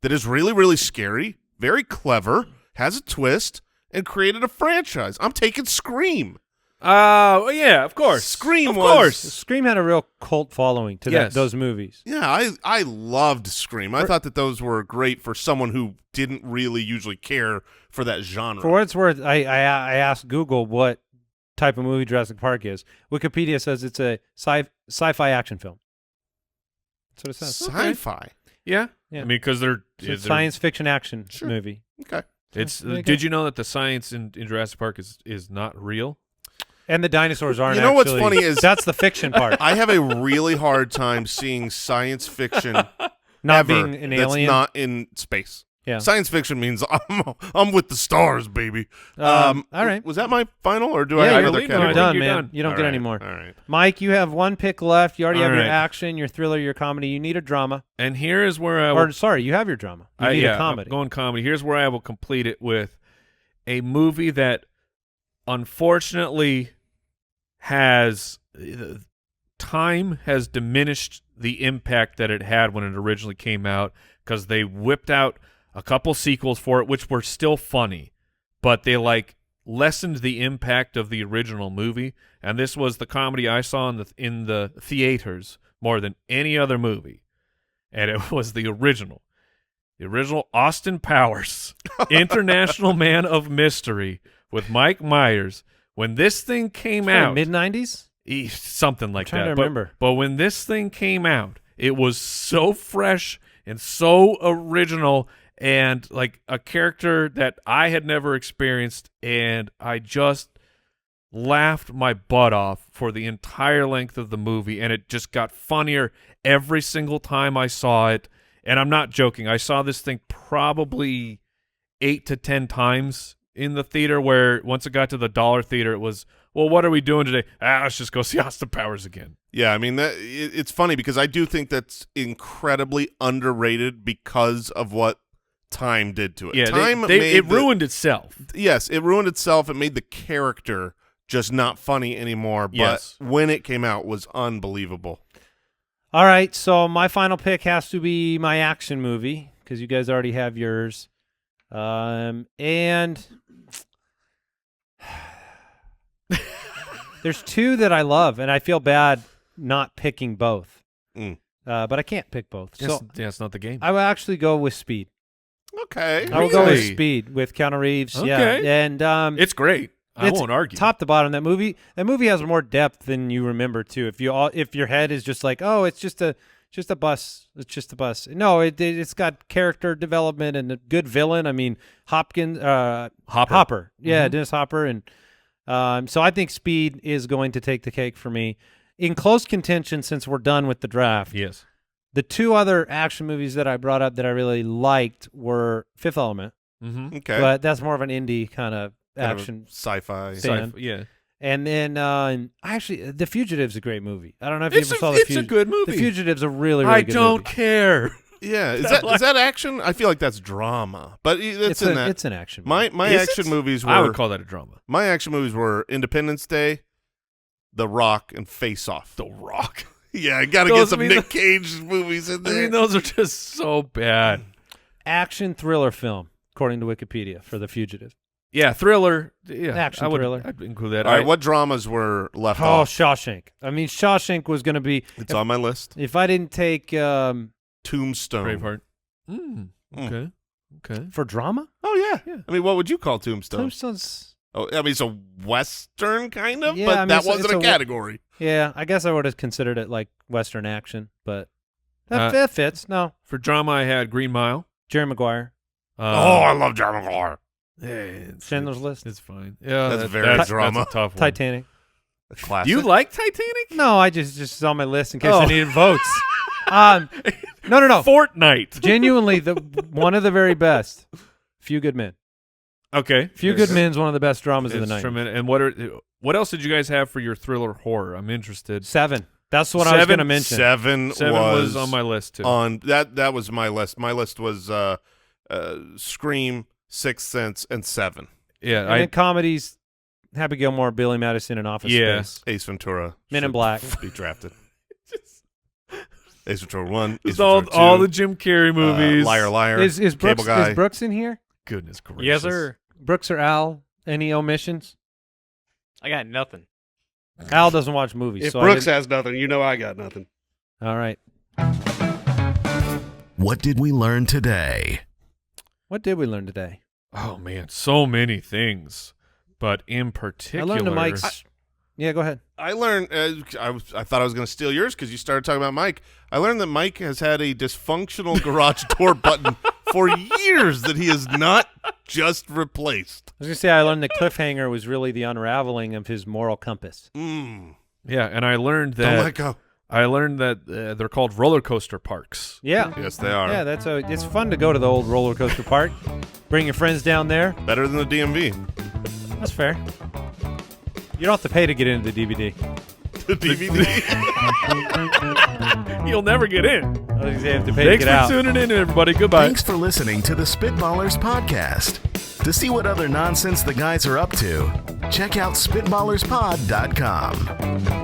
that is really, really scary, very clever, has a twist, and created a franchise. I'm taking Scream. Yeah, of course. Scream of was- course. Scream had a real cult following to Yes. those movies. Yeah, I loved Scream. I thought that those were great for someone who didn't really usually care for that genre. For what it's worth, I asked Google what type of movie Jurassic Park is. Wikipedia says it's a sci-fi action film. That's what it says. Sci-fi. Yeah. Yeah. I mean, because they're It's a science fiction action movie. Okay. It's. There you Did go. you know that the science in Jurassic Park is not real? And the dinosaurs aren't. You know what's actually- funny is- that's the fiction part. I have a really hard time seeing science fiction Not ever being an that's alien. not in space. Yeah. Science fiction means I'm with the stars, baby. All right. Was that my final, or do Yeah, I have you're another believe no, I You're think category? done, you're man. done. You don't All get right, any more. All right. Mike, you have one pick left. You already All have your right. action, your thriller, your comedy. You need a drama. And here is where I will, Or sorry, you have your drama. You need a comedy. I'm going comedy. Here's where I will complete it with a movie that unfortunately has time has diminished the impact that it had when it originally came out because they whipped out a couple sequels for it, which were still funny, but they like lessened the impact of the original movie. And this was the comedy I saw in the theaters more than any other movie, and it was the original Austin Powers, International Man of Mystery with Mike Myers. When this thing came out, mid-90s? something like trying that. to remember. But when this thing came out, it was so fresh and so original and like a character that I had never experienced, and I just laughed my butt off for the entire length of the movie, and it just got funnier every single time I saw it. And I'm not joking. I saw this thing probably 8 to 10 times in the theater, where once it got to the dollar theater, it was, well, what are we doing today? Let's just go see Austin Powers again. Yeah, I mean, it's funny because I do think that's incredibly underrated because of what time did to it. Yeah, Time it ruined itself. Yes, it ruined itself. It made the character just not funny anymore. But Yes. when it came out, it was unbelievable. All right, so my final pick has to be my action movie because you guys already have yours. And there's two that I love, and I feel bad not picking both. But I can't pick both. So it's not the game. I will actually go with Speed. Okay. I will go with Really? Speed with Keanu Reeves. Okay. Yeah, and It's great. I it's won't argue. top to bottom. That movie has more depth than you remember too. If your head is just like, oh, it's just a bus. It's just a bus. No, it's got character development and a good villain. I mean, Hopper. Yeah, Dennis Hopper, and so I think Speed is going to take the cake for me. In close contention, since we're done with the draft, Yes. the two other action movies that I brought up that I really liked were Fifth Element, Mm-hmm. Okay. but that's more of an indie kind of Kind of action. sci-fi. Fan. Yeah. And then actually, The Fugitive's a great movie. I don't know if you ever saw The It's a Fugitive. good movie. The Fugitive's a really, really I good don't movie. care. Yeah. Is that action? I feel like that's drama. But it's in that. It's an action movie. My Is action it? movies I would were call that a drama. my action movies were Independence Day, The Rock, and Face Off. The Rock. Yeah, I got to get Those- some I mean, Nick Cage movies in I there. mean, those are just so bad. Action thriller film, according to Wikipedia, for The Fugitive. Yeah, thriller. Yeah, Action I would, thriller. I'd include that. All right, what dramas were left off? Shawshank. I mean, Shawshank was going to be. It's on my list. If I didn't take Tombstone. Braveheart. Okay. Okay. for drama, Oh yeah. Yeah. I mean, what would you call Tombstone? Tombstone's. Oh, I mean, it's a western kind of, Yeah, but I mean, that it's wasn't a a we- category. Yeah, I guess I would have considered it like Western action, but Uh, that fits. No, For drama, I had Green Mile. Jerry Maguire, I love Jeremy Clark. Schindler's List, It's fine. Yeah, That's very drama. That's a tough one. Titanic. A classic. You like Titanic? No, I just on my list in case Oh. I needed votes. No. Fortnite. Genuinely, one of the very best. Few Good Men. Okay. Few Good Men's one of the best dramas of the It's night. tremendous. And what else did you guys have for your thriller horror? I'm interested. 7. That's what I was Seven? going to mention. Seven Was on my list too. on that was my list. My list was Scream, Sixth Sense, and Seven. Yeah, And then comedies, Happy Gilmore, Billy Madison, and Office Yeah. Space. Ace Ventura. Men in should Black. be drafted. Ace Ventura 1. Ace It's Ventura 2, all the Jim Carrey movies. Liar, Liar. Is Cable Guy. Brooks in here? Goodness gracious. Yes, sir. Brooks or Al? Any omissions? I got nothing. Al doesn't watch movies. If so Brooks has nothing, you know I got nothing. all right. What did we learn today? What did we learn today? Oh man, so many things, but in particular, I learned that Mike's. Yeah, go ahead. I learned. I thought I was going to steal yours because you started talking about Mike. I learned that Mike has had a dysfunctional garage door button for years that he has not just replaced. I was going to say I learned that Cliffhanger was really the unraveling of his moral compass. Yeah, and I learned Don't that let go. they're called roller coaster parks. Yeah. Yes, they are. Yeah, it's fun to go to the old roller coaster park. Bring your friends down there. Better than the DMV. That's fair. You don't have to pay to get into the DVD. The DVD. You'll never get in. You have to pay Thanks to get out. for tuning in, everybody. Goodbye. Thanks for listening to the Spitballers podcast. To see what other nonsense the guys are up to, check out SpitballersPod.com.